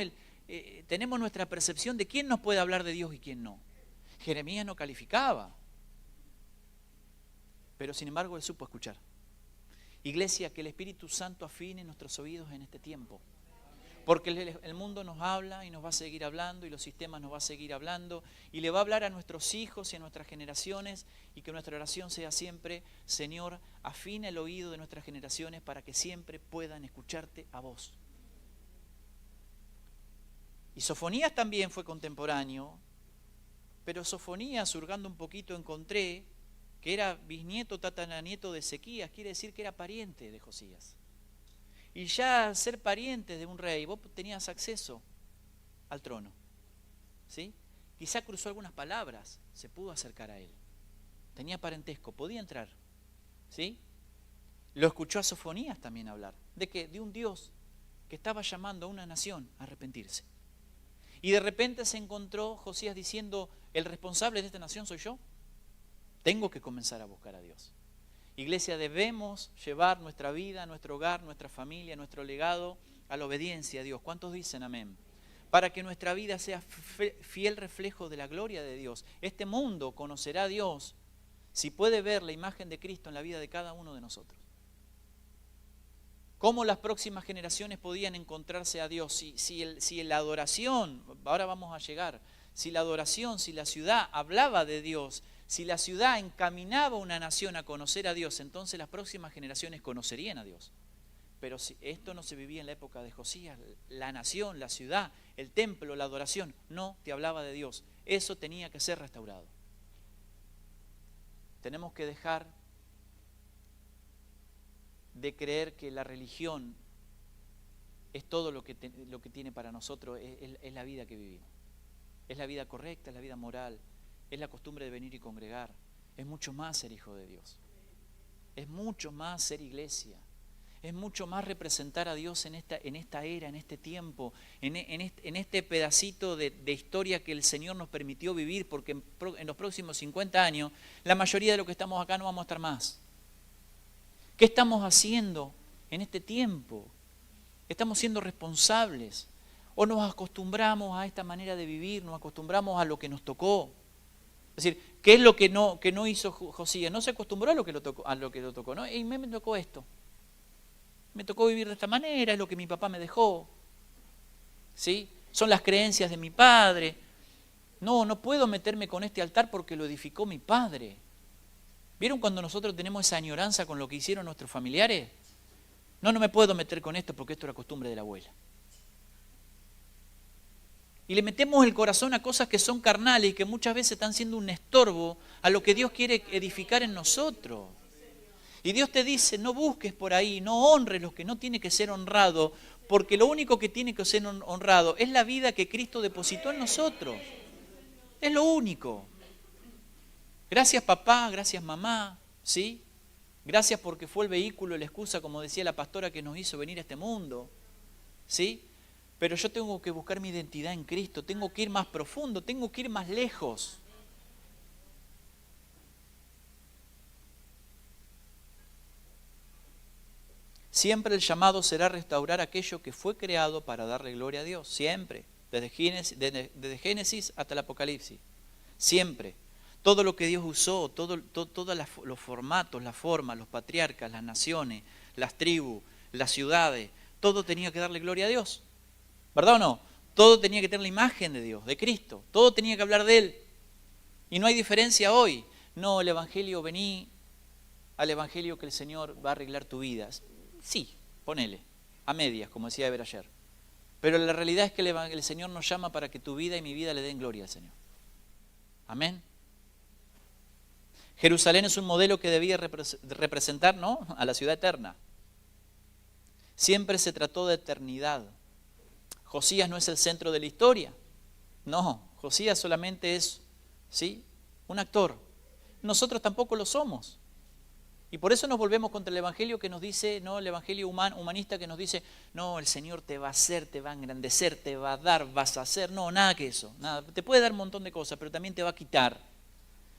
Speaker 1: tenemos nuestra percepción de quién nos puede hablar de Dios y quién no. Jeremías no calificaba. Pero sin embargo él supo escuchar. Iglesia, que el Espíritu Santo afine nuestros oídos en este tiempo. Porque el mundo nos habla y nos va a seguir hablando y los sistemas nos va a seguir hablando y le va a hablar a nuestros hijos y a nuestras generaciones y que nuestra oración sea siempre, Señor, afina el oído de nuestras generaciones para que siempre puedan escucharte a vos. Y Sofonías también fue contemporáneo Pero Sofonías, hurgando un poquito, encontré que era bisnieto, tataranieto de Ezequías, quiere decir que era pariente de Josías. Y ya al ser pariente de un rey, vos tenías acceso al trono, ¿sí? Quizá cruzó algunas palabras, se pudo acercar a él. Tenía parentesco, podía entrar, ¿sí? Lo escuchó a Sofonías también hablar, ¿de qué? De un Dios que estaba llamando a una nación a arrepentirse. Y de repente se encontró Josías diciendo, el responsable de esta nación soy yo. Tengo que comenzar a buscar a Dios. Iglesia, debemos llevar nuestra vida, nuestro hogar, nuestra familia, nuestro legado a la obediencia a Dios. ¿Cuántos dicen amén? Para que nuestra vida sea fiel reflejo de la gloria de Dios. Este mundo conocerá a Dios si puede ver la imagen de Cristo en la vida de cada uno de nosotros. ¿Cómo las próximas generaciones podían encontrarse a Dios? Si la adoración, ahora vamos a llegar, si la adoración, si la ciudad hablaba de Dios, si la ciudad encaminaba a una nación a conocer a Dios, entonces las próximas generaciones conocerían a Dios. Pero si esto no se vivía en la época de Josías, la nación, la ciudad, el templo, la adoración, no te hablaba de Dios. Eso tenía que ser restaurado. Tenemos que dejar de creer que la religión es todo lo que tiene para nosotros, es la vida que vivimos. Es la vida correcta, es la vida moral, es la costumbre de venir y congregar. Es mucho más ser hijo de Dios. Es mucho más ser iglesia. Es mucho más representar a Dios en esta era, en este tiempo, en este pedacito de historia que el Señor nos permitió vivir, porque en los próximos 50 años, la mayoría de los que estamos acá no vamos a estar más. ¿Qué estamos haciendo en este tiempo? ¿Estamos siendo responsables? ¿O nos acostumbramos a esta manera de vivir? ¿Nos acostumbramos a lo que nos tocó? Es decir, ¿qué es lo que no hizo Josías? No se acostumbró a lo que lo tocó, ¿no? Y me tocó esto. Me tocó vivir de esta manera, es lo que mi papá me dejó. ¿Sí? Son las creencias de mi padre. No puedo meterme con este altar porque lo edificó mi padre. ¿Vieron cuando nosotros tenemos esa añoranza con lo que hicieron nuestros familiares? No me puedo meter con esto porque esto era costumbre de la abuela. Y le metemos el corazón a cosas que son carnales y que muchas veces están siendo un estorbo a lo que Dios quiere edificar en nosotros. Y Dios te dice, no busques por ahí, no honres lo que no tiene que ser honrado, porque lo único que tiene que ser honrado es la vida que Cristo depositó en nosotros. Es lo único. Gracias papá, gracias mamá, ¿sí? Gracias porque fue el vehículo, la excusa, como decía la pastora, que nos hizo venir a este mundo, ¿sí? Pero yo tengo que buscar mi identidad en Cristo, tengo que ir más profundo, tengo que ir más lejos. Siempre el llamado será restaurar aquello que fue creado para darle gloria a Dios, siempre, desde Génesis hasta el Apocalipsis, siempre. Todo lo que Dios usó, todos los formatos, las formas, los patriarcas, las naciones, las tribus, las ciudades, todo tenía que darle gloria a Dios. ¿Verdad o no? Todo tenía que tener la imagen de Dios, de Cristo. Todo tenía que hablar de Él. Y no hay diferencia hoy. No, el Evangelio, vení al Evangelio que el Señor va a arreglar tu vida. Sí, ponele, a medias, como decía Eber ayer. Pero la realidad es que el Señor nos llama para que tu vida y mi vida le den gloria al Señor. Amén. Jerusalén es un modelo que debía representar, ¿no?, a la ciudad eterna. Siempre se trató de eternidad. Josías no es el centro de la historia. No, Josías solamente es, ¿sí?, un actor. Nosotros tampoco lo somos. Y por eso nos volvemos contra el Evangelio que nos dice, no, el Evangelio humanista que nos dice, no, el Señor te va a hacer, te va a engrandecer, te va a dar, vas a hacer. No, nada que eso. Nada. Te puede dar un montón de cosas, pero también te va a quitar.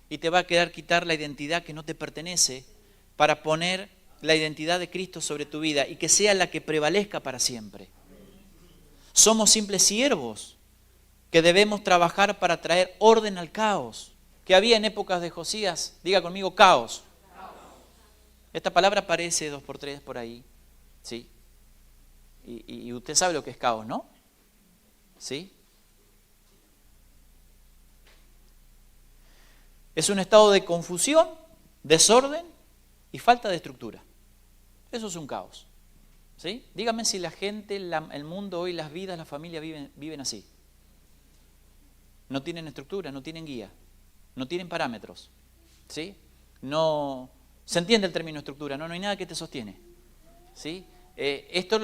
Speaker 1: Y te va a quedar quitar la identidad que no te pertenece para poner la identidad de Cristo sobre tu vida y que sea la que prevalezca para siempre. Somos simples siervos que debemos trabajar para traer orden al caos que había en épocas de Josías. Diga conmigo, caos. Esta palabra aparece 2 por 3 por ahí, ¿sí? Y usted sabe lo que es caos, ¿no? ¿Sí? Es un estado de confusión, desorden y falta de estructura. Eso es un caos, ¿sí? Dígame si la gente, el mundo hoy, las vidas, las familias viven así. no tienen estructura, no tienen guía, no tienen parámetros, ¿sí? No, ¿se entiende el término estructura? No hay nada que te sostiene, ¿sí? Esto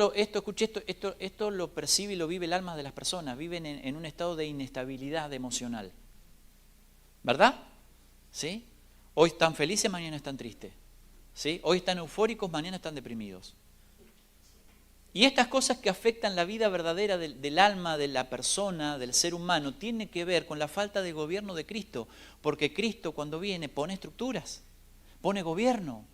Speaker 1: lo percibe y lo vive el alma de las personas, viven en un estado de inestabilidad emocional, ¿verdad? ¿Sí? Hoy están felices, mañana están tristes, ¿sí? Hoy están eufóricos, mañana están deprimidos. Y estas cosas que afectan la vida verdadera del alma, de la persona, del ser humano, tienen que ver con la falta de gobierno de Cristo, porque Cristo cuando viene pone estructuras, pone gobierno,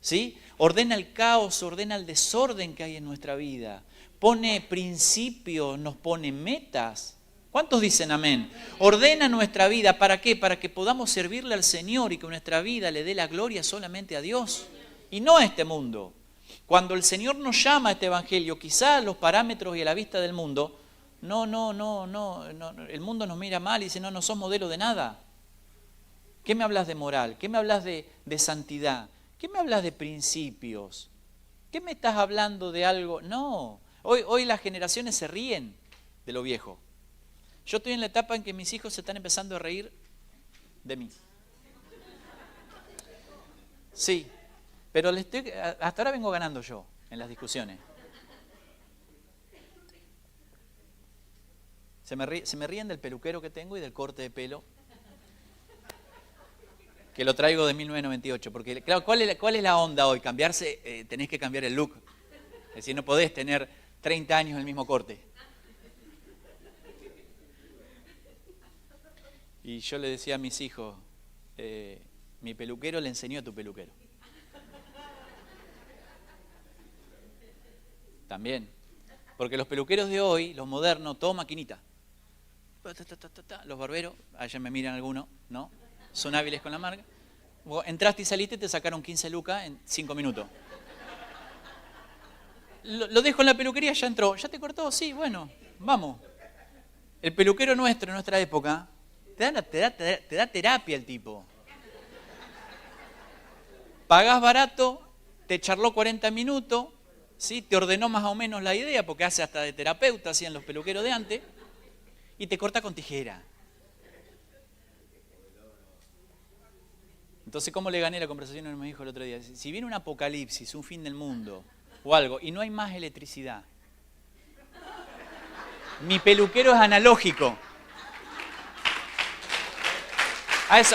Speaker 1: ¿sí? Ordena el caos, ordena el desorden que hay en nuestra vida, pone principios, nos pone metas. ¿Cuántos dicen amén? Ordena nuestra vida, ¿para qué? Para que podamos servirle al Señor y que nuestra vida le dé la gloria solamente a Dios y no a este mundo. Cuando el Señor nos llama a este evangelio, quizás los parámetros y a la vista del mundo, no, el mundo nos mira mal y dice, no sos modelo de nada. ¿Qué me hablas de moral? ¿Qué me hablas de santidad? ¿Qué me hablas de principios? ¿Qué me estás hablando de algo? No, hoy las generaciones se ríen de lo viejo. Yo estoy en la etapa en que mis hijos se están empezando a reír de mí. Sí, pero hasta ahora vengo ganando yo en las discusiones. Se me ríen del peluquero que tengo y del corte de pelo, que lo traigo de 1998. Porque, claro, ¿cuál es la onda hoy? Cambiarse, tenés que cambiar el look. Es decir, no podés tener 30 años el mismo corte. Y yo le decía a mis hijos, mi peluquero le enseñó a tu peluquero. También. Porque los peluqueros de hoy, los modernos, todo maquinita. Los barberos, allá me miran algunos, ¿no? Son hábiles con la marca. Vos entraste y saliste, te sacaron 15 lucas en 5 minutos. Lo dejo en la peluquería, ya entró. ¿Ya te cortó? Sí, bueno, vamos. El peluquero nuestro, en nuestra época, te da terapia el tipo. Pagás barato, te charló 40 minutos, ¿sí? Te ordenó más o menos la idea, porque hace hasta de terapeuta, hacían los peluqueros de antes, y te corta con tijera. Entonces, ¿cómo le gané la conversación a mi hijo el otro día? Si viene un apocalipsis, un fin del mundo o algo, y no hay más electricidad, mi peluquero es analógico.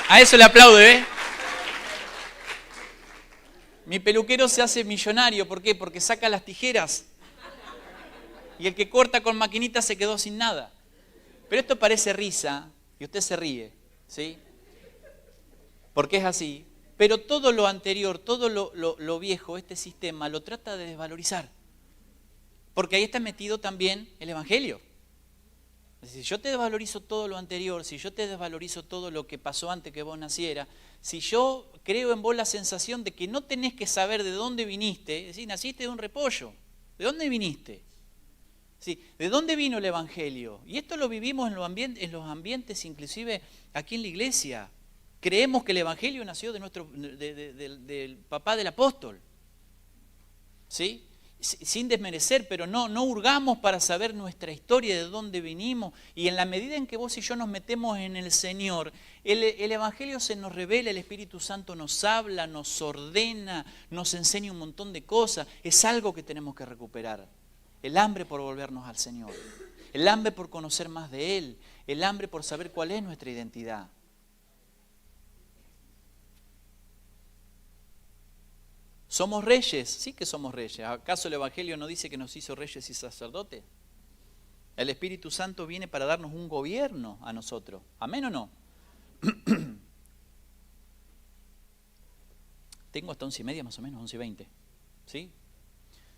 Speaker 1: A eso le aplaude, ¿ves? Mi peluquero se hace millonario, ¿por qué? Porque saca las tijeras. Y el que corta con maquinita se quedó sin nada. Pero esto parece risa, y usted se ríe, ¿sí? Porque es así. Pero todo lo anterior, todo lo viejo, este sistema, lo trata de desvalorizar. Porque ahí está metido también el Evangelio. Si yo te desvalorizo todo lo anterior, si yo te desvalorizo todo lo que pasó antes que vos nacieras, si yo creo en vos la sensación de que no tenés que saber de dónde viniste, es decir, naciste de un repollo, ¿de dónde viniste? Sí, ¿de dónde vino el Evangelio? Y esto lo vivimos en los ambientes, inclusive aquí en la iglesia. Creemos que el Evangelio nació del papá del apóstol, ¿sí? Sin desmerecer, pero no hurgamos para saber nuestra historia, de dónde vinimos. Y en la medida en que vos y yo nos metemos en el Señor, el Evangelio se nos revela, el Espíritu Santo nos habla, nos ordena, nos enseña un montón de cosas. Es algo que tenemos que recuperar. El hambre por volvernos al Señor, el hambre por conocer más de Él, el hambre por saber cuál es nuestra identidad. ¿Somos reyes? Sí que somos reyes. ¿Acaso el Evangelio no dice que nos hizo reyes y sacerdotes? El Espíritu Santo viene para darnos un gobierno a nosotros. ¿Amén o no? Tengo hasta 11:30 más o menos, 11:20. ¿Sí?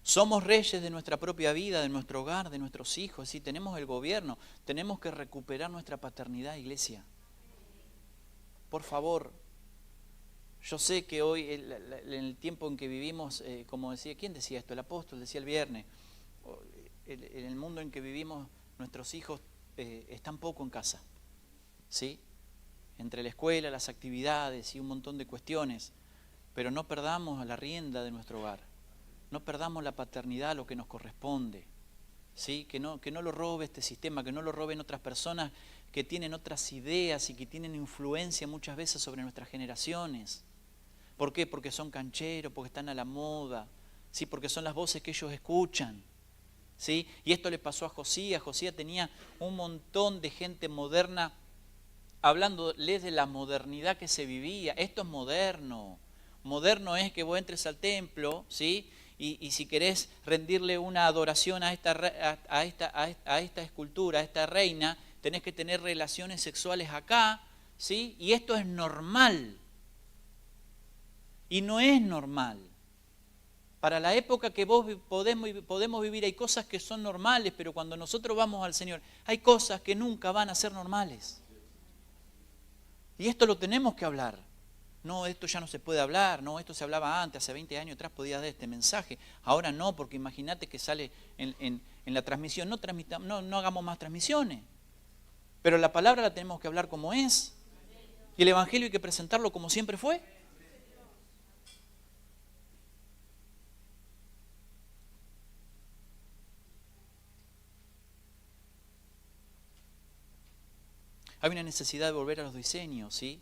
Speaker 1: Somos reyes de nuestra propia vida, de nuestro hogar, de nuestros hijos. ¿Sí? Tenemos el gobierno. Tenemos que recuperar nuestra paternidad, iglesia. Por favor. Yo sé que hoy, en el tiempo en que vivimos, como decía, ¿quién decía esto? El apóstol decía el viernes, en el mundo en que vivimos, nuestros hijos están poco en casa, ¿sí? Entre la escuela, las actividades y un montón de cuestiones, pero no perdamos la rienda de nuestro hogar, no perdamos la paternidad, lo que nos corresponde, ¿sí? Que no lo robe este sistema, que no lo roben otras personas que tienen otras ideas y que tienen influencia muchas veces sobre nuestras generaciones. ¿Por qué? Porque son cancheros, porque están a la moda, ¿sí? Porque son las voces que ellos escuchan, ¿sí? Y esto le pasó a Josías. Josías tenía un montón de gente moderna hablándoles de la modernidad que se vivía. Esto es moderno. Moderno es que vos entres al templo, ¿sí? Y si querés rendirle una adoración a esta escultura, a esta reina, tenés que tener relaciones sexuales acá, ¿sí? Y esto es normal. Y no es normal. Para la época que vos podemos vivir hay cosas que son normales, pero cuando nosotros vamos al Señor, hay cosas que nunca van a ser normales. Y esto lo tenemos que hablar. No, esto ya no se puede hablar. No, esto se hablaba antes, hace 20 años atrás podía dar este mensaje. Ahora no, porque imagínate que sale en la transmisión. No hagamos más transmisiones. Pero la palabra la tenemos que hablar como es. Y el Evangelio hay que presentarlo como siempre fue. Hay una necesidad de volver a los diseños, ¿sí?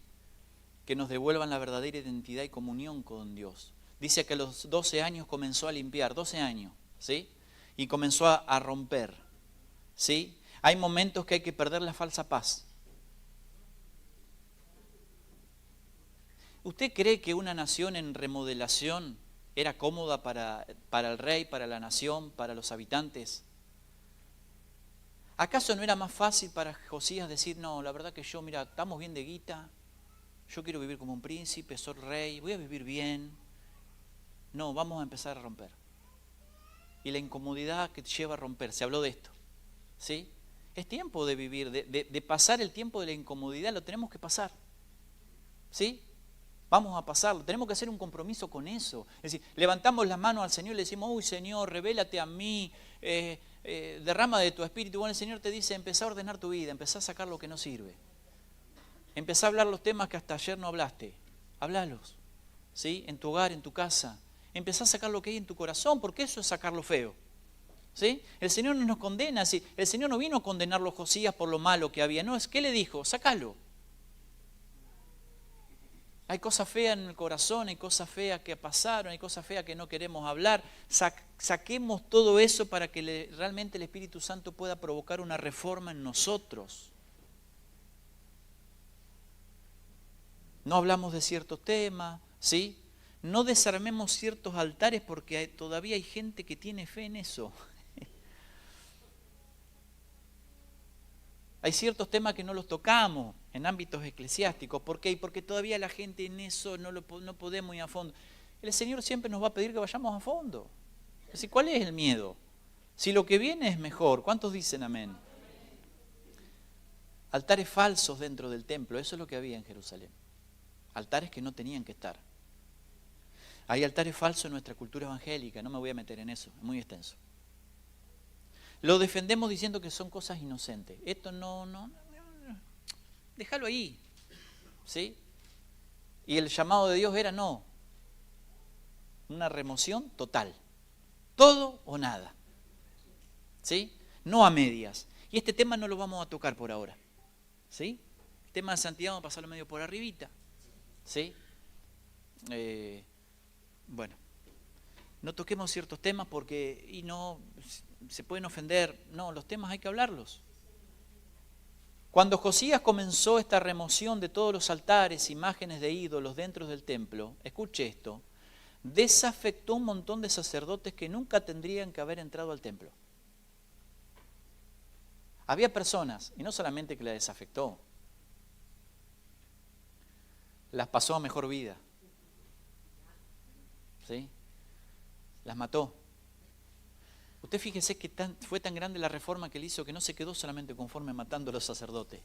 Speaker 1: Que nos devuelvan la verdadera identidad y comunión con Dios. Dice que a los 12 años comenzó a limpiar, 12 años, ¿sí? Y comenzó a romper, ¿sí? Hay momentos que hay que perder la falsa paz. ¿Usted cree que una nación en remodelación era cómoda para el rey, para la nación, para los habitantes? ¿Acaso no era más fácil para Josías decir, no, la verdad que yo, mira, estamos bien de guita, yo quiero vivir como un príncipe, soy rey, voy a vivir bien? No, vamos a empezar a romper. Y la incomodidad que te lleva a romper, se habló de esto, ¿sí? Es tiempo de vivir, de pasar el tiempo de la incomodidad, lo tenemos que pasar, ¿sí? Vamos a pasarlo, tenemos que hacer un compromiso con eso. Es decir, levantamos las manos al Señor y le decimos, uy Señor, revélate a mí, derrama de tu espíritu. Bueno, el Señor te dice, empezá a ordenar tu vida, empezá a sacar lo que no sirve. Empezá a hablar los temas que hasta ayer no hablaste. Hablalos, ¿sí? En tu hogar, en tu casa. Empezá a sacar lo que hay en tu corazón, porque eso es sacar lo feo, ¿sí? El Señor no nos condena, ¿sí? El Señor no vino a condenarlo a Josías por lo malo que había. No, es que le dijo, sácalo. Hay cosas feas en el corazón, hay cosas feas que pasaron, hay cosas feas que no queremos hablar. Saquemos todo eso para que realmente el Espíritu Santo pueda provocar una reforma en nosotros. No hablamos de ciertos temas, ¿sí? No desarmemos ciertos altares porque todavía hay gente que tiene fe en eso. Hay ciertos temas que no los tocamos en ámbitos eclesiásticos. ¿Por qué? Porque todavía la gente en eso no podemos ir a fondo. El Señor siempre nos va a pedir que vayamos a fondo. Es decir, ¿cuál es el miedo? Si lo que viene es mejor, ¿cuántos dicen amén? Altares falsos dentro del templo, eso es lo que había en Jerusalén. Altares que no tenían que estar. Hay altares falsos en nuestra cultura evangélica, no me voy a meter en eso, es muy extenso. Lo defendemos diciendo que son cosas inocentes. Esto no, déjalo ahí, ¿sí? Y el llamado de Dios era no, una remoción total, todo o nada, ¿sí? No a medias. Y este tema no lo vamos a tocar por ahora, ¿sí? El tema de santidad vamos a pasarlo medio por arribita, ¿sí? Bueno, no toquemos ciertos temas porque se pueden ofender. No, los temas hay que hablarlos. Cuando Josías comenzó esta remoción de todos los altares, imágenes de ídolos dentro del templo, escuche esto, desafectó un montón de sacerdotes que nunca tendrían que haber entrado al templo. Había personas, y no solamente que la desafectó, las pasó a mejor vida, ¿sí? Las mató. Usted fíjese que fue tan grande la reforma que él hizo que no se quedó solamente conforme matando a los sacerdotes.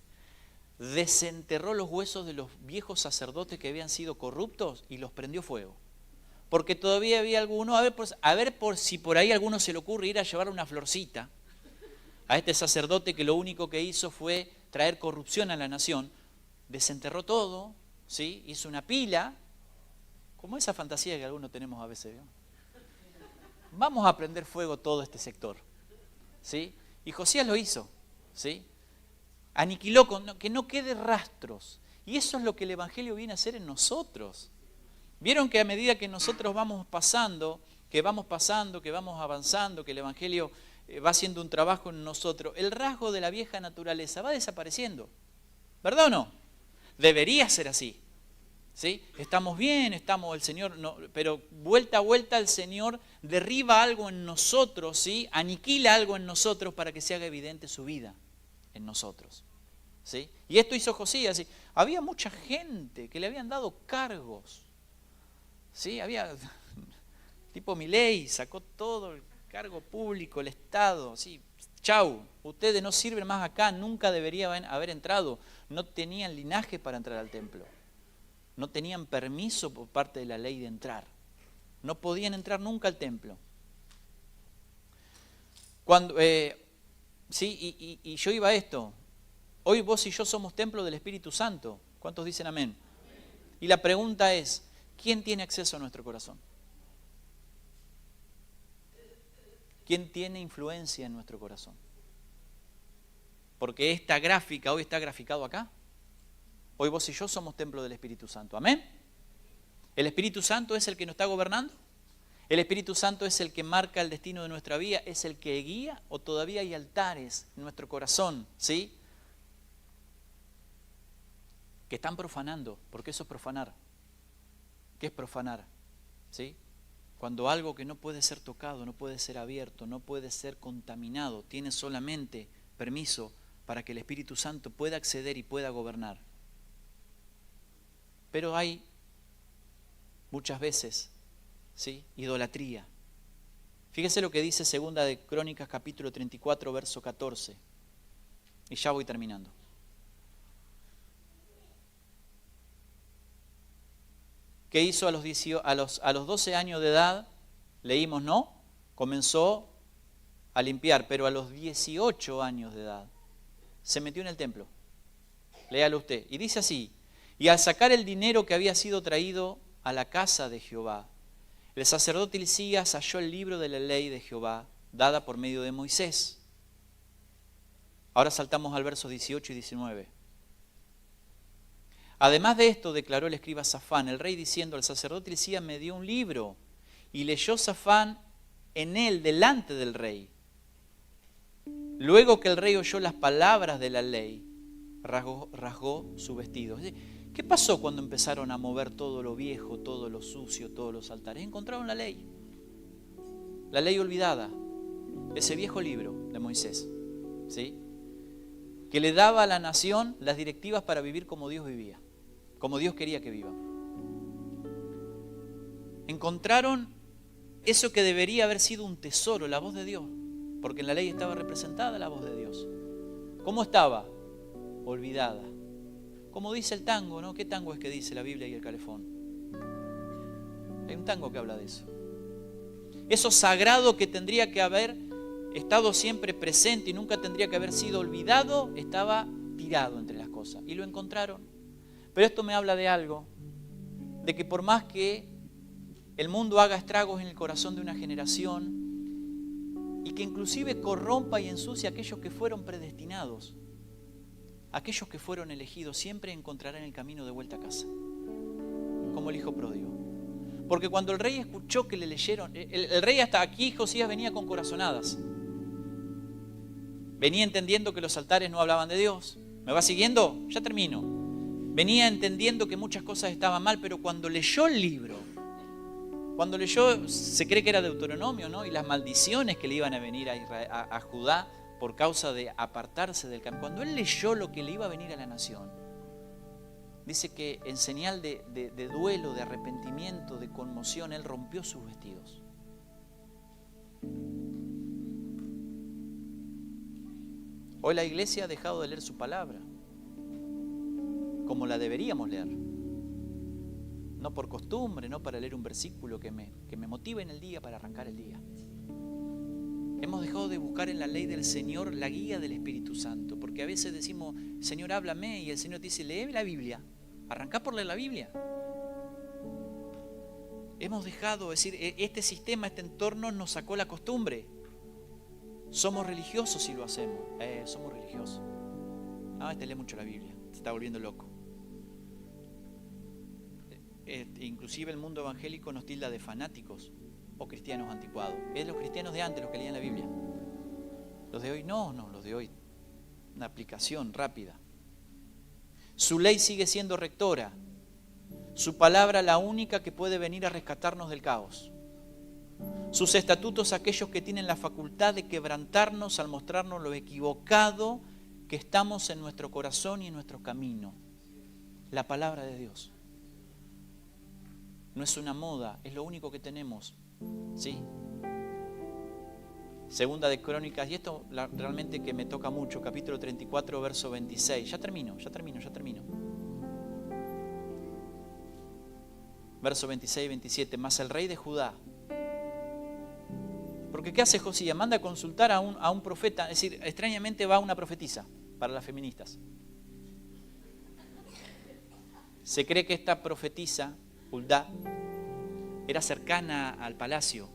Speaker 1: Desenterró los huesos de los viejos sacerdotes que habían sido corruptos y los prendió fuego. Porque todavía había algunos, a ver por si por ahí a alguno se le ocurre ir a llevar una florcita a este sacerdote que lo único que hizo fue traer corrupción a la nación. Desenterró todo, ¿sí? Hizo una pila, como esa fantasía que algunos tenemos a veces, ¿no? Vamos a prender fuego todo este sector. ¿sí? Y Josías lo hizo, ¿sí? Aniquiló, que no quede rastros. Y eso es lo que el Evangelio viene a hacer en nosotros. Vieron que a medida que nosotros vamos pasando, que vamos avanzando, que el Evangelio va haciendo un trabajo en nosotros, el rasgo de la vieja naturaleza va desapareciendo. ¿Verdad o no? Debería ser así. ¿Sí? Estamos bien, el Señor, no, pero vuelta a vuelta el Señor derriba algo en nosotros, ¿sí? Aniquila algo en nosotros para que se haga evidente su vida en nosotros. ¿Sí? Y esto hizo Josías. ¿Sí? Había mucha gente que le habían dado cargos. ¿Sí? Había, tipo Milei, sacó todo el cargo público, el Estado. ¿Sí? Chau, ustedes no sirven más acá, nunca deberían haber entrado. No tenían linaje para entrar al templo. No tenían permiso por parte de la ley de entrar. No podían entrar nunca al templo. Cuando, sí, y yo iba a esto. Hoy vos y yo somos templo del Espíritu Santo. ¿Cuántos dicen amén? Y la pregunta es, ¿quién tiene acceso a nuestro corazón? ¿Quién tiene influencia en nuestro corazón? Porque esta gráfica hoy está graficado acá. Hoy vos y yo somos templo del Espíritu Santo. ¿Amén? ¿El Espíritu Santo es el que nos está gobernando? ¿El Espíritu Santo es el que marca el destino de nuestra vida? ¿Es el que guía? ¿O todavía hay altares en nuestro corazón? ¿Sí? Que están profanando. Porque eso es profanar. ¿Qué es profanar? ¿Sí? Cuando algo que no puede ser tocado, no puede ser abierto, no puede ser contaminado, tiene solamente permiso para que el Espíritu Santo pueda acceder y pueda gobernar. Pero hay muchas veces, ¿sí? Idolatría. Fíjese lo que dice Segunda de Crónicas capítulo 34, verso 14. Y ya voy terminando. ¿Qué hizo a los 12 años de edad? Leímos, ¿no? Comenzó a limpiar, pero a los 18 años de edad se metió en el templo. Léalo usted. Y dice así: y al sacar el dinero que había sido traído a la casa de Jehová, el sacerdote Hilcías halló el libro de la ley de Jehová, dada por medio de Moisés. Ahora saltamos al verso 18 y 19. Además de esto, declaró el escriba Safán, el rey, diciendo: el sacerdote Hilcías me dio un libro, y leyó Safán en él delante del rey. Luego que el rey oyó las palabras de la ley, rasgó su vestido. ¿Qué pasó cuando empezaron a mover todo lo viejo, todo lo sucio, todos los altares? Encontraron la ley olvidada, ese viejo libro de Moisés, ¿sí? Que le daba a la nación las directivas para vivir como Dios vivía, como Dios quería que vivan. Encontraron eso que debería haber sido un tesoro, la voz de Dios, porque en la ley estaba representada la voz de Dios. ¿Cómo estaba? Olvidada. Como dice el tango, ¿no? ¿Qué tango es que dice la Biblia y el calefón? Hay un tango que habla de eso. Eso sagrado que tendría que haber estado siempre presente y nunca tendría que haber sido olvidado, estaba tirado entre las cosas. Y lo encontraron. Pero esto me habla de algo, de que por más que el mundo haga estragos en el corazón de una generación y que inclusive corrompa y ensucie a aquellos que fueron predestinados, aquellos que fueron elegidos siempre encontrarán el camino de vuelta a casa, como el hijo pródigo. Porque cuando el rey escuchó que le leyeron, el rey hasta aquí, Josías, venía con corazonadas. Venía entendiendo que los altares no hablaban de Dios. ¿Me va siguiendo? Ya termino. Venía entendiendo que muchas cosas estaban mal, pero cuando leyó el libro, cuando leyó, se cree que era Deuteronomio, ¿no? Y las maldiciones que le iban a venir a Judá por causa de apartarse del camino. Cuando él leyó lo que le iba a venir a la nación, dice que en señal de duelo, de arrepentimiento, de conmoción, él rompió sus vestidos. Hoy la iglesia ha dejado de leer su palabra como la deberíamos leer. No por costumbre, no para leer un versículo que me motive en el día para arrancar el día. Hemos dejado de buscar en la ley del Señor la guía del Espíritu Santo, porque a veces decimos: Señor, háblame, y el Señor te dice: lee la Biblia, arrancá por leer la Biblia. Hemos dejado, es decir, este sistema, este entorno nos sacó la costumbre. Somos religiosos si lo hacemos. Somos religiosos. Este lee mucho la Biblia, se está volviendo loco. Inclusive el mundo evangélico nos tilda de fanáticos o cristianos anticuados. Es los cristianos de antes los que leían la Biblia. Los de hoy no, los de hoy. Una aplicación rápida. Su ley sigue siendo rectora. Su palabra la única que puede venir a rescatarnos del caos. Sus estatutos aquellos que tienen la facultad de quebrantarnos al mostrarnos lo equivocado que estamos en nuestro corazón y en nuestro camino. La palabra de Dios. No es una moda, es lo único que tenemos. ¿Sí? Segunda de Crónicas, y esto realmente que me toca mucho, capítulo 34, verso 26. Ya termino. Verso 26 y 27. Mas el rey de Judá. Porque ¿qué hace Josías? Manda a consultar a un profeta, es decir, extrañamente va una profetisa para las feministas. Se cree que esta profetisa, Huldá, era cercana al palacio,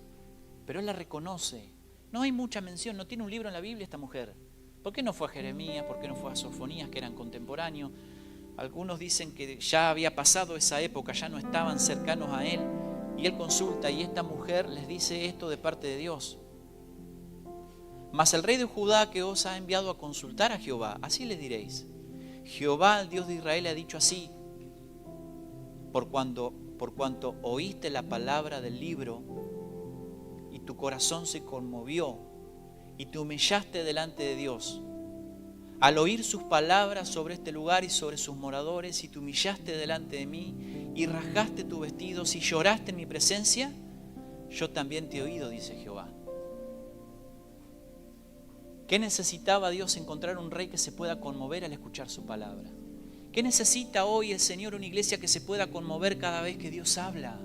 Speaker 1: pero él la reconoce. No hay mucha mención, no tiene un libro en la Biblia esta mujer. ¿Por qué no fue a Jeremías? ¿Por qué no fue a Sofonías, que eran contemporáneos? Algunos dicen que ya había pasado esa época, ya no estaban cercanos a él. Y él consulta y esta mujer les dice esto de parte de Dios. Mas el rey de Judá que os ha enviado a consultar a Jehová, así le diréis. Jehová, el Dios de Israel, ha dicho así. Por cuanto oíste la palabra del libro y tu corazón se conmovió y te humillaste delante de Dios. Al oír sus palabras sobre este lugar y sobre sus moradores y te humillaste delante de mí y rasgaste tus vestidos y lloraste en mi presencia, yo también te he oído, dice Jehová. ¿Qué necesitaba Dios? Encontrar un rey que se pueda conmover al escuchar su palabra. ¿Qué necesita hoy el Señor una iglesia que se pueda conmover cada vez que Dios habla?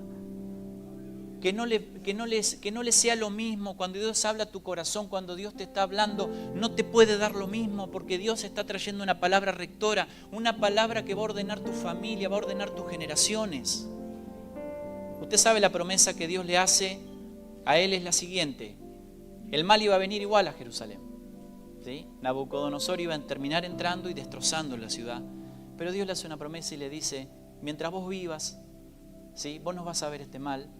Speaker 1: Que no le sea lo mismo cuando Dios habla a tu corazón, cuando Dios te está hablando, no te puede dar lo mismo porque Dios está trayendo una palabra rectora, una palabra que va a ordenar tu familia, va a ordenar tus generaciones. Usted sabe la promesa que Dios le hace a él es la siguiente: el mal iba a venir igual a Jerusalén. ¿Sí? Nabucodonosor iba a terminar entrando y destrozando la ciudad, pero Dios le hace una promesa y le dice: mientras vos vivas, ¿sí? Vos no vas a ver este mal.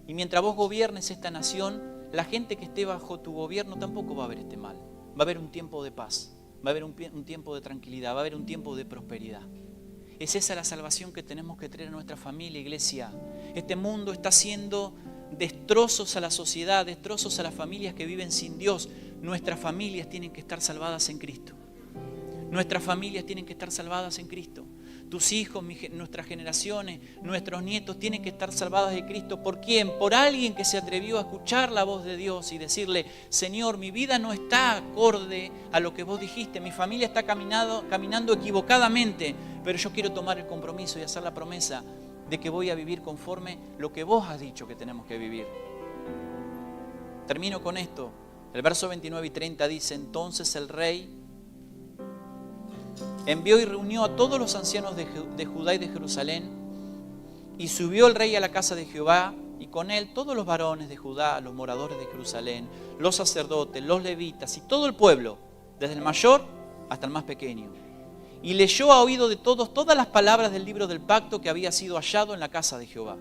Speaker 1: Y mientras vos gobiernes esta nación, la gente que esté bajo tu gobierno tampoco va a ver este mal. Va a haber un tiempo de paz, va a haber un tiempo de tranquilidad, va a haber un tiempo de prosperidad. Es esa la salvación que tenemos que traer a nuestra familia, iglesia. Este mundo está haciendo destrozos a la sociedad, destrozos a las familias que viven sin Dios. Nuestras familias tienen que estar salvadas en Cristo. Nuestras familias tienen que estar salvadas en Cristo. Tus hijos, nuestras generaciones, nuestros nietos tienen que estar salvados de Cristo. ¿Por quién? Por alguien que se atrevió a escuchar la voz de Dios y decirle: Señor, mi vida no está acorde a lo que vos dijiste. Mi familia está caminando equivocadamente, pero yo quiero tomar el compromiso y hacer la promesa de que voy a vivir conforme lo que vos has dicho que tenemos que vivir. Termino con esto. El verso 29 y 30 dice: entonces el rey envió y reunió a todos los ancianos de Judá y de Jerusalén, y subió el rey a la casa de Jehová, y con él todos los varones de Judá, los moradores de Jerusalén, los sacerdotes, los levitas y todo el pueblo, desde el mayor hasta el más pequeño. Y leyó a oído de todos todas las palabras del libro del pacto que había sido hallado en la casa de Jehová.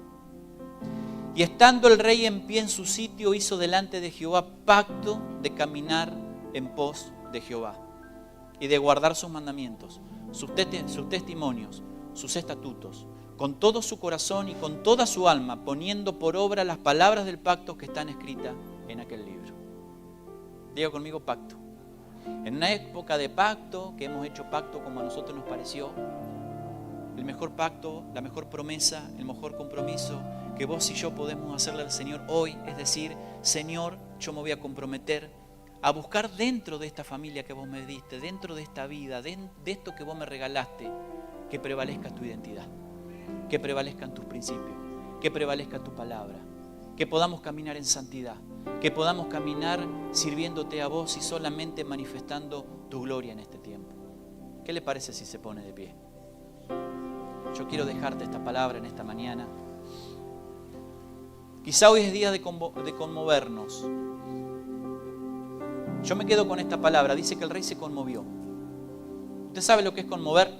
Speaker 1: Y estando el rey en pie en su sitio, hizo delante de Jehová pacto de caminar en pos de Jehová y de guardar sus mandamientos, sus testimonios, sus estatutos, con todo su corazón y con toda su alma, poniendo por obra las palabras del pacto que están escritas en aquel libro. Diga conmigo: pacto. En una época de pacto, que hemos hecho pacto como a nosotros nos pareció, el mejor pacto, la mejor promesa, el mejor compromiso que vos y yo podemos hacerle al Señor hoy es decir: Señor, yo me voy a comprometer a buscar dentro de esta familia que vos me diste, dentro de esta vida, de esto que vos me regalaste, que prevalezca tu identidad, que prevalezcan tus principios, que prevalezca tu palabra, que podamos caminar en santidad, que podamos caminar sirviéndote a vos y solamente manifestando tu gloria en este tiempo. ¿Qué le parece si se pone de pie? Yo quiero dejarte esta palabra en esta mañana. Quizá hoy es día de conmovernos. Yo me quedo con esta palabra. Dice que el rey se conmovió. ¿Usted sabe lo que es conmover?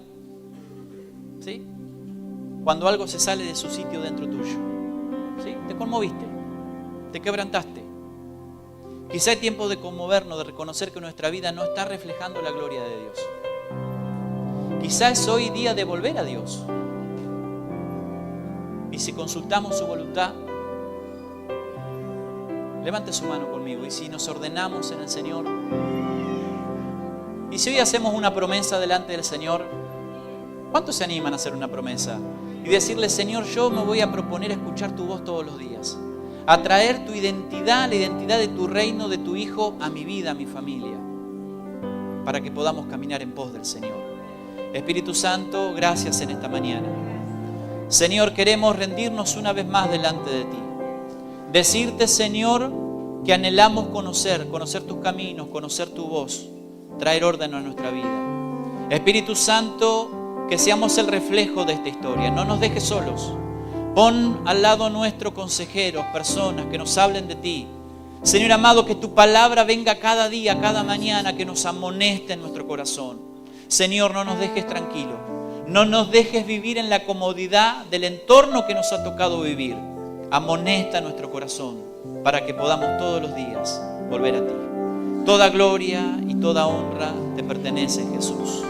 Speaker 1: ¿Sí? Cuando algo se sale de su sitio dentro tuyo. ¿Sí? Te conmoviste. Te quebrantaste. Quizá es tiempo de conmovernos, de reconocer que nuestra vida no está reflejando la gloria de Dios. Quizá es hoy día de volver a Dios. Y si consultamos su voluntad, levante su mano conmigo. Y si nos ordenamos en el Señor, y si hoy hacemos una promesa delante del Señor, ¿cuántos se animan a hacer una promesa? Y decirle: Señor, yo me voy a proponer escuchar tu voz todos los días, a traer tu identidad, la identidad de tu reino, de tu Hijo, a mi vida, a mi familia, para que podamos caminar en pos del Señor. Espíritu Santo, gracias en esta mañana. Señor, queremos rendirnos una vez más delante de ti. Decirte, Señor, que anhelamos conocer tus caminos, conocer tu voz, traer orden a nuestra vida. Espíritu Santo, que seamos el reflejo de esta historia. No nos dejes solos. Pon al lado nuestro consejeros, personas que nos hablen de ti. Señor amado, que tu palabra venga cada día, cada mañana, que nos amoneste en nuestro corazón. Señor, no nos dejes tranquilos. No nos dejes vivir en la comodidad del entorno que nos ha tocado vivir. Amonesta nuestro corazón para que podamos todos los días volver a ti. Toda gloria y toda honra te pertenece, Jesús.